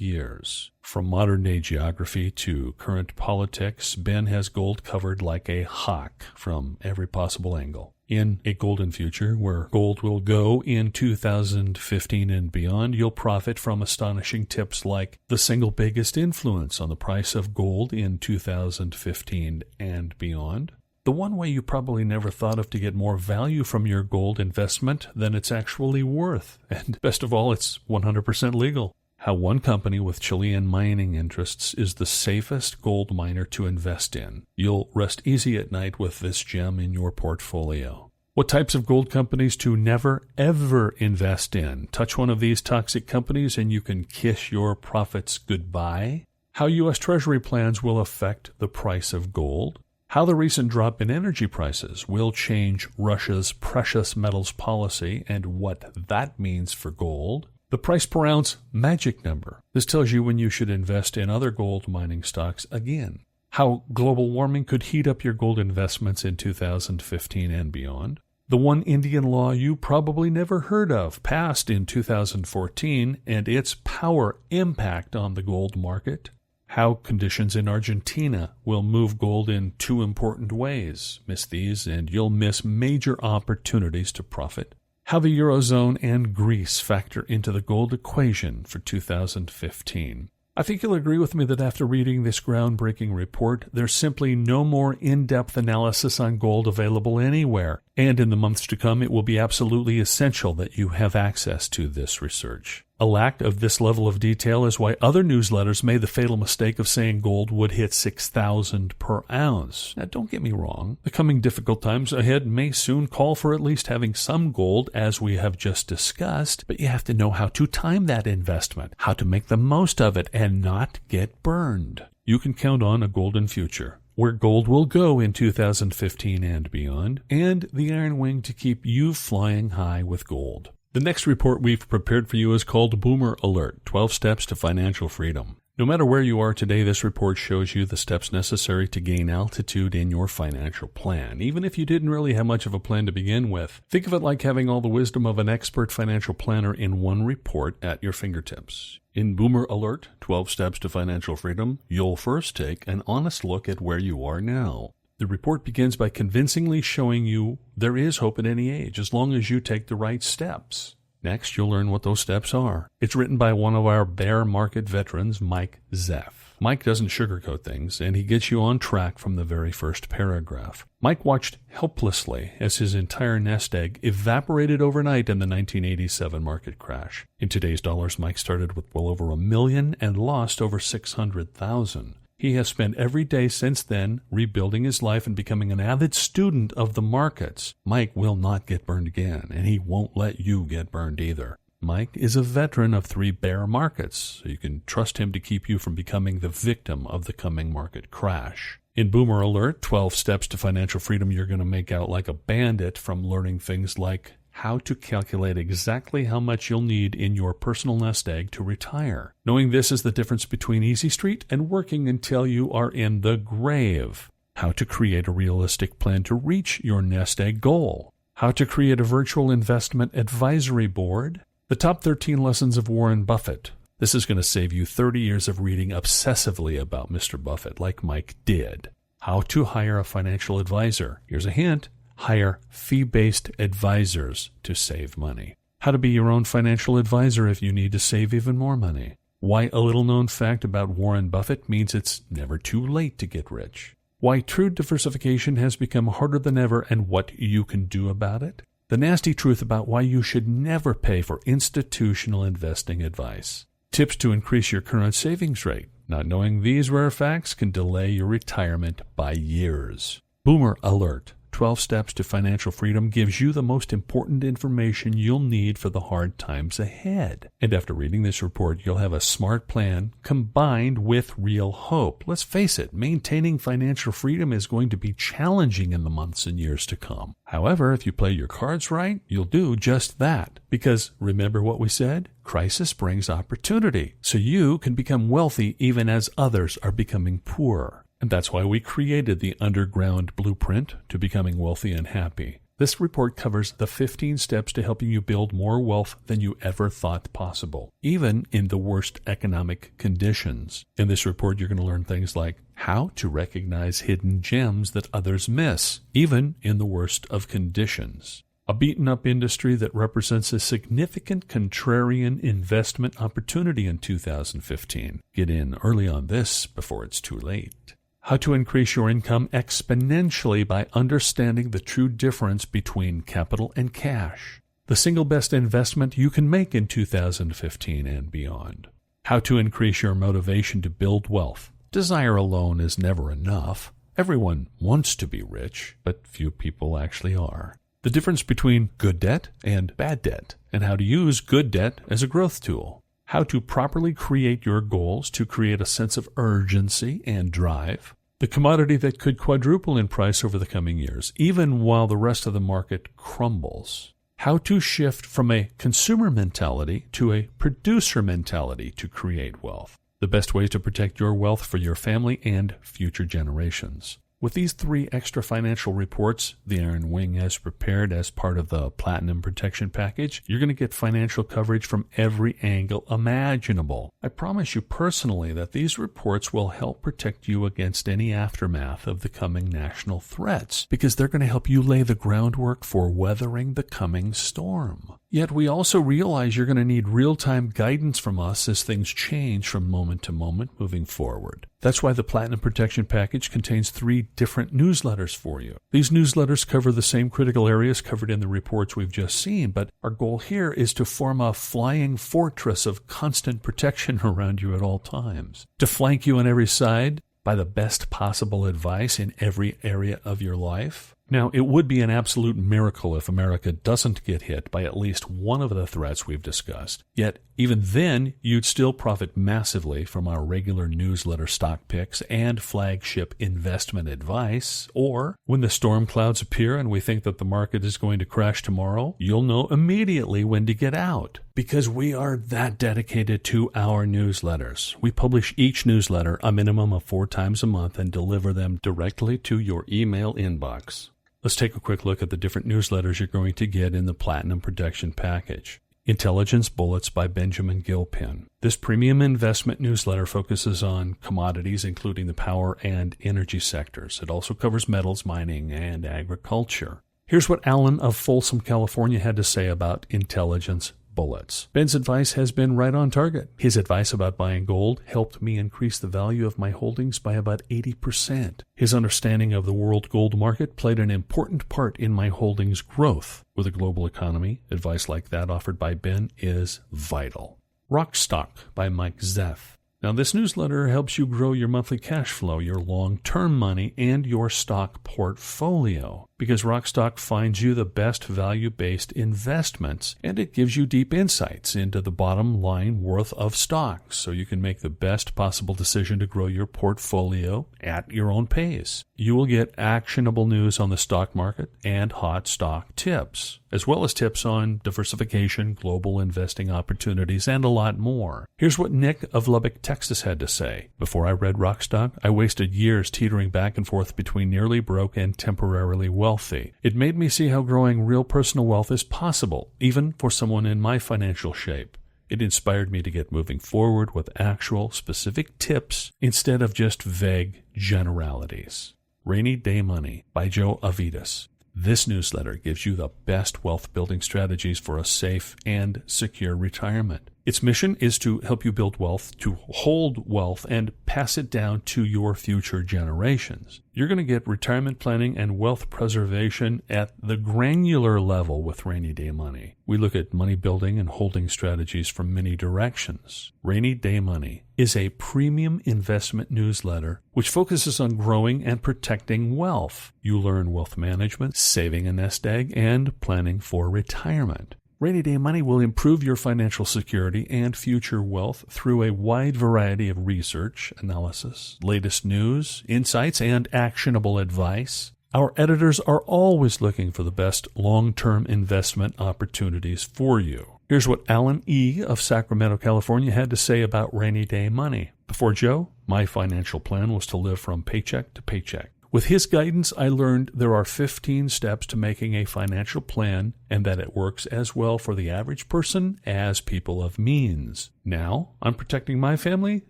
years. From modern-day geography to current politics, Ben has gold covered like a hawk from every possible angle. In A Golden Future, where gold will go in 2015 and beyond, you'll profit from astonishing tips like the single biggest influence on the price of gold in 2015 and beyond, the one way you probably never thought of to get more value from your gold investment than it's actually worth, and best of all, it's 100% legal. How one company with Chilean mining interests is the safest gold miner to invest in. You'll rest easy at night with this gem in your portfolio. What types of gold companies to never, ever invest in? Touch one of these toxic companies and you can kiss your profits goodbye. How U.S. Treasury plans will affect the price of gold. How the recent drop in energy prices will change Russia's precious metals policy and what that means for gold. The price per ounce magic number. This tells you when you should invest in other gold mining stocks again. How global warming could heat up your gold investments in 2015 and beyond. The one Indian law you probably never heard of, passed in 2014, and its power impact on the gold market. How conditions in Argentina will move gold in 2 important ways. Miss these and you'll miss major opportunities to profit. How the Eurozone and Greece factor into the gold equation for 2015. I think you'll agree with me that after reading this groundbreaking report, there's simply no more in-depth analysis on gold available anywhere. And in the months to come, it will be absolutely essential that you have access to this research. A lack of this level of detail is why other newsletters made the fatal mistake of saying gold would hit $6,000 per ounce. Now, don't get me wrong. The coming difficult times ahead may soon call for at least having some gold, as we have just discussed, but you have to know how to time that investment, how to make the most of it, and not get burned. You can count on A Golden Future, where gold will go in 2015 and beyond, and the Iron Wing to keep you flying high with gold. The next report we've prepared for you is called Boomer Alert, 12 Steps to Financial Freedom. No matter where you are today, this report shows you the steps necessary to gain altitude in your financial plan, even if you didn't really have much of a plan to begin with. Think of it like having all the wisdom of an expert financial planner in one report at your fingertips. In Boomer Alert, 12 Steps to Financial Freedom, you'll first take an honest look at where you are now. The report begins by convincingly showing you there is hope at any age, as long as you take the right steps. Next, you'll learn what those steps are. It's written by one of our bear market veterans, Mike Zeff. Mike doesn't sugarcoat things, and he gets you on track from the very first paragraph. Mike watched helplessly as his entire nest egg evaporated overnight in the 1987 market crash. In today's dollars, Mike started with well over $1 million and lost over $600,000. He has spent every day since then rebuilding his life and becoming an avid student of the markets. Mike will not get burned again, and he won't let you get burned either. Mike is a veteran of 3 bear markets, so you can trust him to keep you from becoming the victim of the coming market crash. In Boomer Alert, 12 Steps to Financial Freedom, you're going to make out like a bandit from learning things like how to calculate exactly how much you'll need in your personal nest egg to retire. Knowing this is the difference between Easy Street and working until you are in the grave. How to create a realistic plan to reach your nest egg goal. How to create a virtual investment advisory board. The top 13 lessons of Warren Buffett. This is going to save you 30 years of reading obsessively about Mr. Buffett, like Mike did. How to hire a financial advisor. Here's a hint. Hire fee-based advisors to save money. How to be your own financial advisor if you need to save even more money. Why a little-known fact about Warren Buffett means it's never too late to get rich. Why true diversification has become harder than ever and what you can do about it. The nasty truth about why you should never pay for institutional investing advice. Tips to increase your current savings rate. Not knowing these rare facts can delay your retirement by years. Boomer Alert. 12 Steps to Financial Freedom gives you the most important information you'll need for the hard times ahead. And after reading this report, you'll have a smart plan combined with real hope. Let's face it, maintaining financial freedom is going to be challenging in the months and years to come. However, if you play your cards right, you'll do just that. Because remember what we said? Crisis brings opportunity. So you can become wealthy even as others are becoming poor. And that's why we created the Underground Blueprint to Becoming Wealthy and Happy. This report covers the 15 steps to helping you build more wealth than you ever thought possible, even in the worst economic conditions. In this report, you're going to learn things like how to recognize hidden gems that others miss, even in the worst of conditions. A beaten-up industry that represents a significant contrarian investment opportunity in 2015. Get in early on this before it's too late. How to increase your income exponentially by understanding the true difference between capital and cash. The single best investment you can make in 2015 and beyond. How to increase your motivation to build wealth. Desire alone is never enough. Everyone wants to be rich, but few people actually are. The difference between good debt and bad debt, and how to use good debt as a growth tool. How to properly create your goals to create a sense of urgency and drive. The commodity that could quadruple in price over the coming years, even while the rest of the market crumbles. How to shift from a consumer mentality to a producer mentality to create wealth. The best ways to protect your wealth for your family and future generations. With these 3 extra financial reports the Iron Wing has prepared as part of the Platinum Protection Package, you're going to get financial coverage from every angle imaginable. I promise you personally that these reports will help protect you against any aftermath of the coming national threats, because they're going to help you lay the groundwork for weathering the coming storm. Yet we also realize you're going to need real-time guidance from us as things change from moment to moment moving forward. That's why the Platinum Protection Package contains 3 different newsletters for you. These newsletters cover the same critical areas covered in the reports we've just seen, but our goal here is to form a flying fortress of constant protection around you at all times. To flank you on every side by the best possible advice in every area of your life. Now, it would be an absolute miracle if America doesn't get hit by at least one of the threats we've discussed. Yet, even then, you'd still profit massively from our regular newsletter stock picks and flagship investment advice. Or, when the storm clouds appear and we think that the market is going to crash tomorrow, you'll know immediately when to get out. Because we are that dedicated to our newsletters. We publish each newsletter a minimum of 4 times a month and deliver them directly to your email inbox. Let's take a quick look at the different newsletters you're going to get in the Platinum Protection Package. Intelligence Bullets by Benjamin Gilpin. This premium investment newsletter focuses on commodities, including the power and energy sectors. It also covers metals, mining, and agriculture. Here's what Alan of Folsom, California had to say about Intelligence Bullets. Ben's advice has been right on target. His advice about buying gold helped me increase the value of my holdings by about 80%. His understanding of the world gold market played an important part in my holdings growth. With a global economy, advice like that offered by Ben is vital. Rockstock by Mike Zeff. Now, this newsletter helps you grow your monthly cash flow, your long-term money, and your stock portfolio, because Rockstock finds you the best value-based investments, and it gives you deep insights into the bottom line worth of stocks, so you can make the best possible decision to grow your portfolio at your own pace. You will get actionable news on the stock market and hot stock tips, as well as tips on diversification, global investing opportunities, and a lot more. Here's what Nick of Lubbock, Texas had to say. Before I read Rockstock, I wasted years teetering back and forth between nearly broke and temporarily wealthy. It made me see how growing real personal wealth is possible, even for someone in my financial shape. It inspired me to get moving forward with actual, specific tips instead of just vague generalities. Rainy Day Money by Joe Avidas. This newsletter gives you the best wealth-building strategies for a safe and secure retirement. Its mission is to help you build wealth, to hold wealth, and pass it down to your future generations. You're going to get retirement planning and wealth preservation at the granular level with Rainy Day Money. We look at money building and holding strategies from many directions. Rainy Day Money is a premium investment newsletter which focuses on growing and protecting wealth. You learn wealth management, saving a nest egg, and planning for retirement. Rainy Day Money will improve your financial security and future wealth through a wide variety of research, analysis, latest news, insights, and actionable advice. Our editors are always looking for the best long-term investment opportunities for you. Here's what Alan E. of Sacramento, California had to say about Rainy Day Money. Before Joe, my financial plan was to live from paycheck to paycheck. With his guidance, I learned there are 15 steps to making a financial plan and that it works as well for the average person as people of means. Now, I'm protecting my family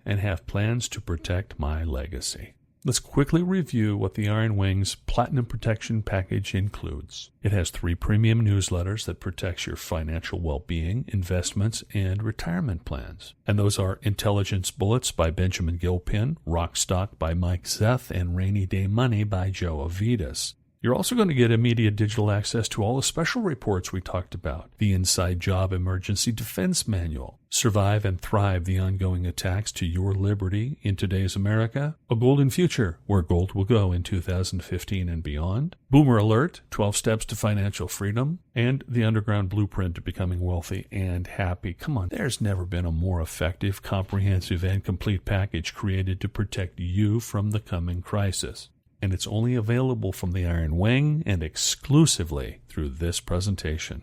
and have plans to protect my legacy. Let's quickly review what the Iron Wings Platinum Protection Package includes. It has 3 premium newsletters that protects your financial well-being, investments, and retirement plans. And those are Intelligence Bullets by Benjamin Gilpin, Rockstock by Mike Zeth, and Rainy Day Money by Joe Avidas. You're also going to get immediate digital access to all the special reports we talked about. The Inside Job Emergency Defense Manual. Survive and Thrive, the ongoing attacks to your liberty in today's America. A Golden Future, where gold will go in 2015 and beyond. Boomer Alert, 12 Steps to Financial Freedom. And the Underground Blueprint to Becoming Wealthy and Happy. Come on, there's never been a more effective, comprehensive, and complete package created to protect you from the coming crisis. And it's only available from the Iron Wing and exclusively through this presentation.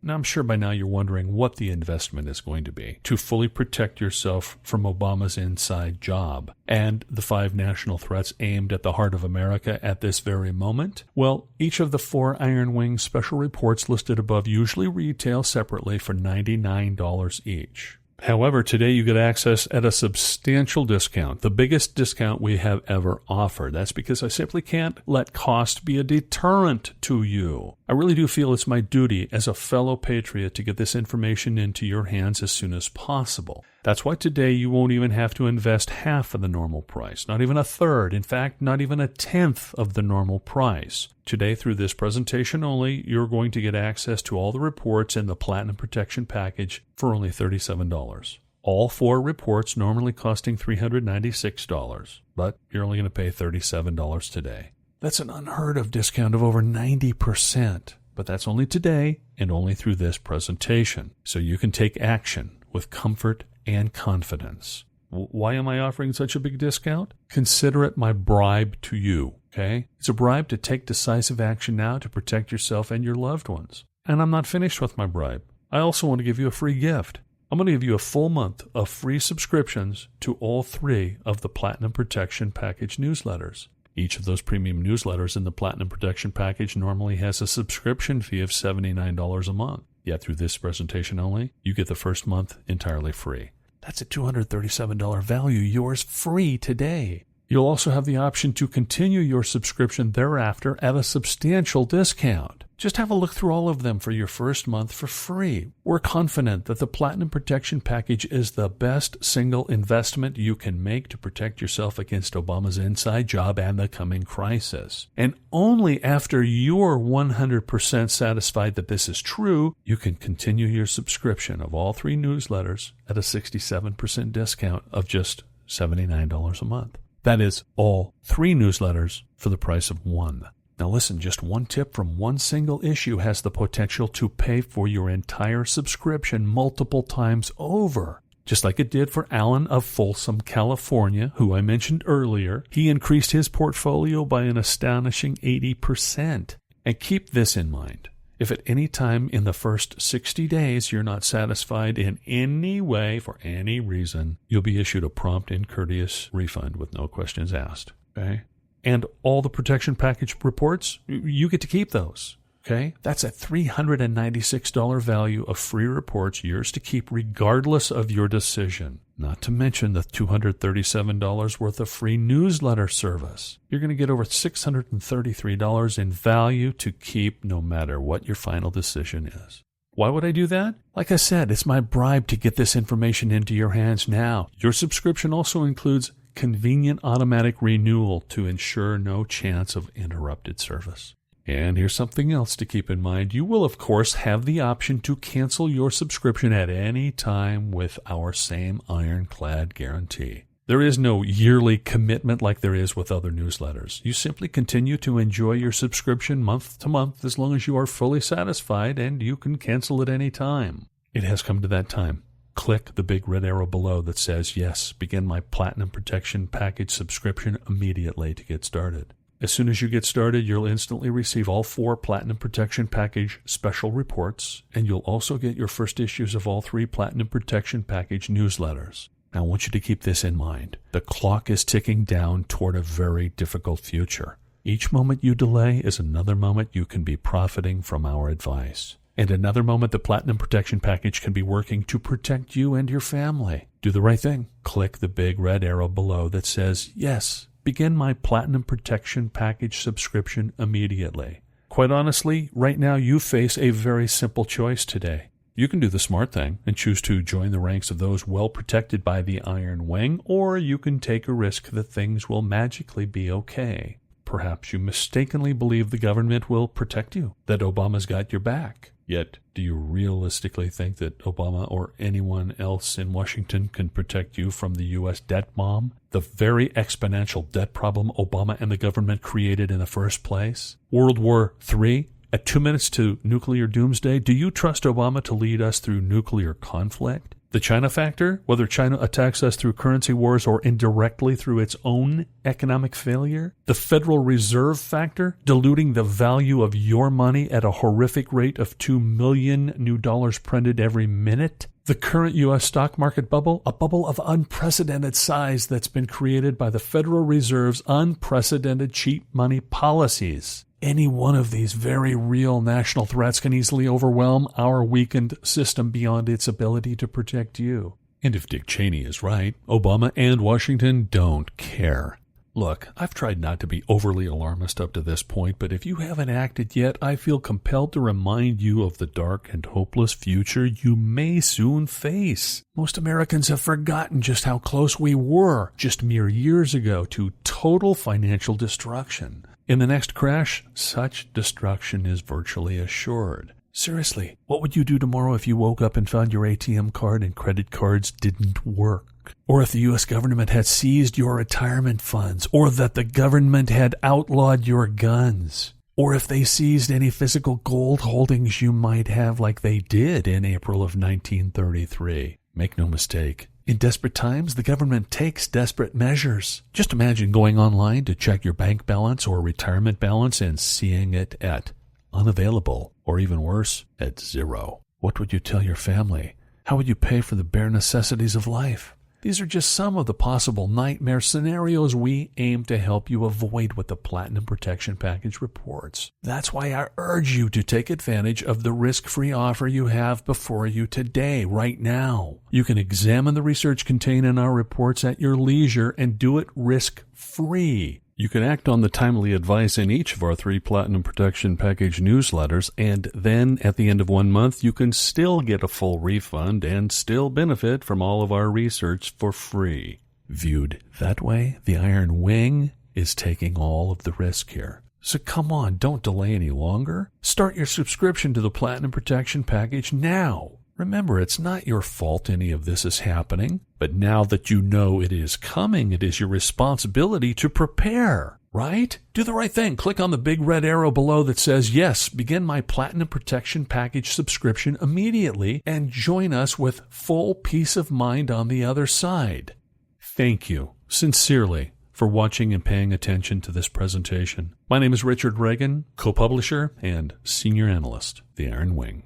Now, I'm sure by now you're wondering what the investment is going to be to fully protect yourself from Obama's inside job and the 5 national threats aimed at the heart of America at this very moment. Well, each of the 4 Iron Wing special reports listed above usually retail separately for $99 each. However, today you get access at a substantial discount, the biggest discount we have ever offered. That's because I simply can't let cost be a deterrent to you. I really do feel it's my duty as a fellow patriot to get this information into your hands as soon as possible. That's why today you won't even have to invest half of the normal price, not even a third, in fact, not even a tenth of the normal price. Today, through this presentation only, you're going to get access to all the reports in the Platinum Protection Package for only $37. All 4 reports normally costing $396, but you're only going to pay $37 today. That's an unheard of discount of over 90%, but that's only today and only through this presentation, so you can take action with comfort and confidence. Why am I offering such a big discount? Consider it my bribe to you, okay? It's a bribe to take decisive action now to protect yourself and your loved ones. And I'm not finished with my bribe. I also want to give you a free gift. I'm going to give you a full month of free subscriptions to all 3 of the Platinum Protection Package newsletters. Each of those premium newsletters in the Platinum Protection Package normally has a subscription fee of $79 a month. Yet through this presentation only, you get the first month entirely free. That's a $237 value, yours free today. You'll also have the option to continue your subscription thereafter at a substantial discount. Just have a look through all of them for your first month for free. We're confident that the Platinum Protection Package is the best single investment you can make to protect yourself against Obama's inside job and the coming crisis. And only after you're 100% satisfied that this is true, you can continue your subscription of all 3 newsletters at a 67% discount of just $79 a month. That is all 3 newsletters for the price of 1. Now listen, just one tip from one single issue has the potential to pay for your entire subscription multiple times over. Just like it did for Alan of Folsom, California, who I mentioned earlier. He increased his portfolio by an astonishing 80%. And keep this in mind. If at any time in the first 60 days you're not satisfied in any way for any reason, you'll be issued a prompt and courteous refund with no questions asked. Okay? And all the protection package reports, you get to keep those. Okay? That's a $396 value of free reports, yours to keep regardless of your decision. Not to mention the $237 worth of free newsletter service. You're going to get over $633 in value to keep no matter what your final decision is. Why would I do that? Like I said, it's my bribe to get this information into your hands now. Your subscription also includes convenient automatic renewal to ensure no chance of interrupted service. And here's something else to keep in mind. You will, of course, have the option to cancel your subscription at any time with our same ironclad guarantee. There is no yearly commitment like there is with other newsletters. You simply continue to enjoy your subscription month to month as long as you are fully satisfied, and you can cancel at any time. It has come to that time. Click the big red arrow below that says, yes, begin my Platinum Protection Package subscription immediately to get started. As soon as you get started, you'll instantly receive all 4 Platinum Protection Package special reports, and you'll also get your first issues of all 3 Platinum Protection Package newsletters. Now, I want you to keep this in mind. The clock is ticking down toward a very difficult future. Each moment you delay is another moment you can be profiting from our advice. And another moment the Platinum Protection Package can be working to protect you and your family. Do the right thing. Click the big red arrow below that says, yes, begin my Platinum Protection Package subscription immediately. Quite honestly, right now you face a very simple choice today. You can do the smart thing and choose to join the ranks of those well protected by the Iron Wing, or you can take a risk that things will magically be okay. Perhaps you mistakenly believe the government will protect you, that Obama's got your back. Yet, do you realistically think that Obama or anyone else in Washington can protect you from the U.S. debt bomb? The very exponential debt problem Obama and the government created in the first place? World War III? At 2 minutes to nuclear doomsday, do you trust Obama to lead us through nuclear conflict? The China factor, whether China attacks us through currency wars or indirectly through its own economic failure? The Federal Reserve factor, diluting the value of your money at a horrific rate of 2 million new dollars printed every minute? The current U.S. stock market bubble, a bubble of unprecedented size that's been created by the Federal Reserve's unprecedented cheap money policies. Any one of these very real national threats can easily overwhelm our weakened system beyond its ability to protect you. And if Dick Cheney is right, Obama and Washington don't care. Look, I've tried not to be overly alarmist up to this point, but if you haven't acted yet, I feel compelled to remind you of the dark and hopeless future you may soon face. Most Americans have forgotten just how close we were just mere years ago to total financial destruction. In the next crash, such destruction is virtually assured. Seriously, what would you do tomorrow if you woke up and found your ATM card and credit cards didn't work? Or if the U.S. government had seized your retirement funds? Or that the government had outlawed your guns? Or if they seized any physical gold holdings you might have like they did in April of 1933? Make no mistake. In desperate times, the government takes desperate measures. Just imagine going online to check your bank balance or retirement balance and seeing it at unavailable, or even worse, at zero. What would you tell your family? How would you pay for the bare necessities of life? These are just some of the possible nightmare scenarios we aim to help you avoid with the Platinum Protection Package reports. That's why I urge you to take advantage of the risk-free offer you have before you today, right now. You can examine the research contained in our reports at your leisure and do it risk-free. You can act on the timely advice in each of our 3 Platinum Protection Package newsletters, and then at the end of 1 month, you can still get a full refund and still benefit from all of our research for free. Viewed that way, the Iron Wing is taking all of the risk here. So come on, don't delay any longer. Start your subscription to the Platinum Protection Package now. Remember, it's not your fault any of this is happening, but now that you know it is coming, it is your responsibility to prepare, right? Do the right thing. Click on the big red arrow below that says, yes, begin my Platinum Protection Package subscription immediately and join us with full peace of mind on the other side. Thank you, sincerely, for watching and paying attention to this presentation. My name is Richard Reagan, co-publisher and senior analyst, The Iron Wing.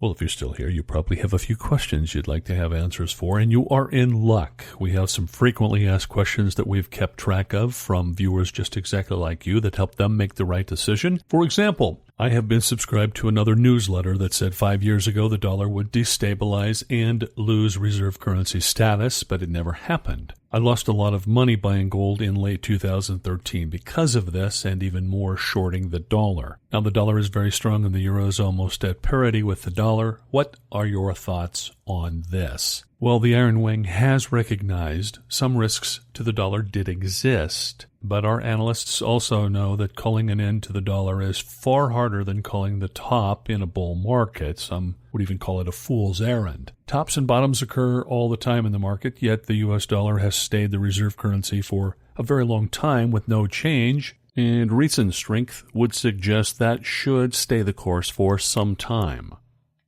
Well, if you're still here, you probably have a few questions you'd like to have answers for, and you are in luck. We have some frequently asked questions that we've kept track of from viewers just exactly like you that help them make the right decision. For example, I have been subscribed to another newsletter that said 5 years ago the dollar would destabilize and lose reserve currency status, but it never happened. I lost a lot of money buying gold in late 2013 because of this, and even more shorting the dollar. Now the dollar is very strong and the euro is almost at parity with the dollar. What are your thoughts on this? Well, the Iron Wing has recognized some risks to the dollar did exist, but our analysts also know that calling an end to the dollar is far harder than calling the top in a bull market. Some would even call it a fool's errand. Tops and bottoms occur all the time in the market, yet the U.S. dollar has stayed the reserve currency for a very long time with no change, and recent strength would suggest that should stay the course for some time.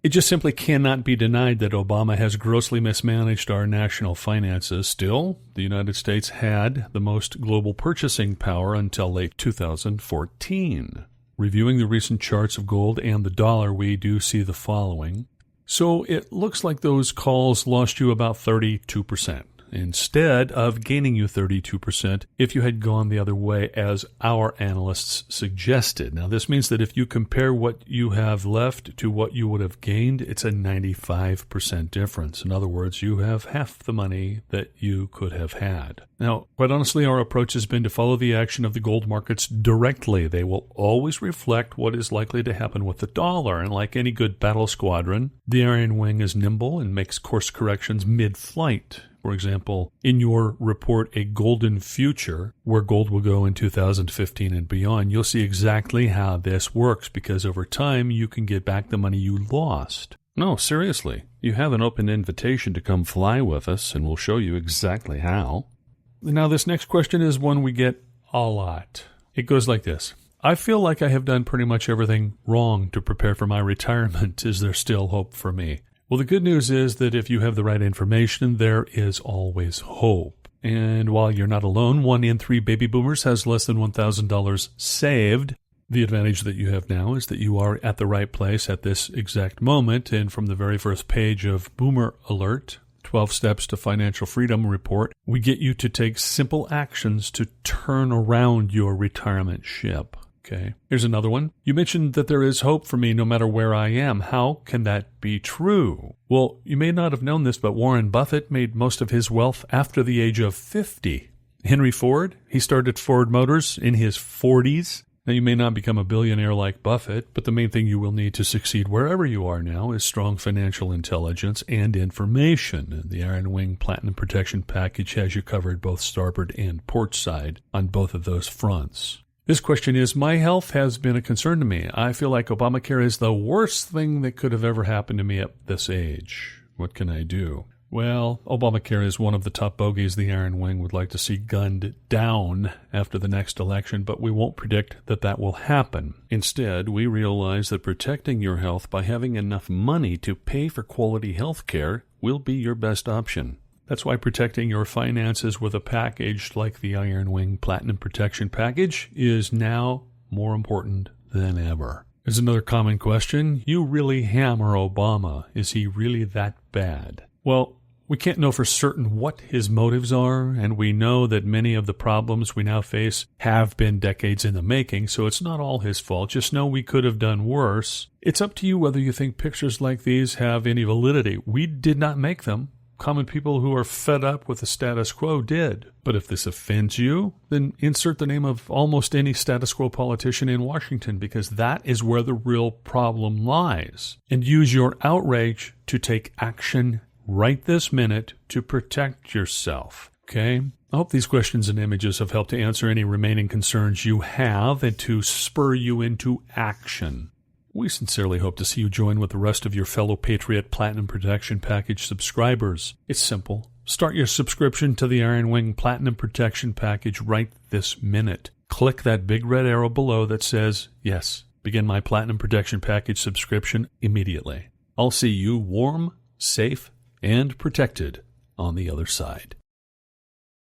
It just simply cannot be denied that Obama has grossly mismanaged our national finances. Still, the United States had the most global purchasing power until late 2014. Reviewing the recent charts of gold and the dollar, we do see the following. So it looks like those calls lost you about 32%. Instead of gaining you 32% if you had gone the other way as our analysts suggested. Now this means that if you compare what you have left to what you would have gained, it's a 95% difference. In other words, you have half the money that you could have had. Now, quite honestly, our approach has been to follow the action of the gold markets directly. They will always reflect what is likely to happen with the dollar, and like any good battle squadron, the Iron Wing is nimble and makes course corrections mid-flight. For example, in your report, A Golden Future, where gold will go in 2015 and beyond, you'll see exactly how this works, because over time you can get back the money you lost. No, seriously, you have an open invitation to come fly with us, and we'll show you exactly how. Now, this next question is one we get a lot. It goes like this. I feel like I have done pretty much everything wrong to prepare for my retirement. Is there still hope for me? Well, the good news is that if you have the right information, there is always hope. And while you're not alone, 1 in 3 baby boomers has less than $1,000 saved. The advantage that you have now is that you are at the right place at this exact moment. And from the very first page of Boomer Alert, 12 Steps to Financial Freedom report, we get you to take simple actions to turn around your retirement ship. Okay, here's another one. You mentioned that there is hope for me no matter where I am. How can that be true? Well, you may not have known this, but Warren Buffett made most of his wealth after the age of 50. Henry Ford, he started Ford Motors in his 40s. Now, you may not become a billionaire like Buffett, but the main thing you will need to succeed wherever you are now is strong financial intelligence and information. And the Iron Wing Platinum Protection Package has you covered both starboard and port side on both of those fronts. This question is, my health has been a concern to me. I feel like Obamacare is the worst thing that could have ever happened to me at this age. What can I do? Well, Obamacare is one of the top bogeys the Iron Wing would like to see gunned down after the next election, but we won't predict that that will happen. Instead, we realize that protecting your health by having enough money to pay for quality health care will be your best option. That's why protecting your finances with a package like the Iron Wing Platinum Protection Package is now more important than ever. Here's another common question. You really hammer Obama. Is he really that bad? Well, we can't know for certain what his motives are, and we know that many of the problems we now face have been decades in the making, so it's not all his fault. Just know we could have done worse. It's up to you whether you think pictures like these have any validity. We did not make them. Common people who are fed up with the status quo did. But if this offends you, then insert the name of almost any status quo politician in Washington, because that is where the real problem lies. And use your outrage to take action right this minute to protect yourself. Okay? I hope these questions and images have helped to answer any remaining concerns you have and to spur you into action. We sincerely hope to see you join with the rest of your fellow Patriot Platinum Protection Package subscribers. It's simple. Start your subscription to the Iron Wing Platinum Protection Package right this minute. Click that big red arrow below that says, yes, begin my Platinum Protection Package subscription immediately. I'll see you warm, safe, and protected on the other side.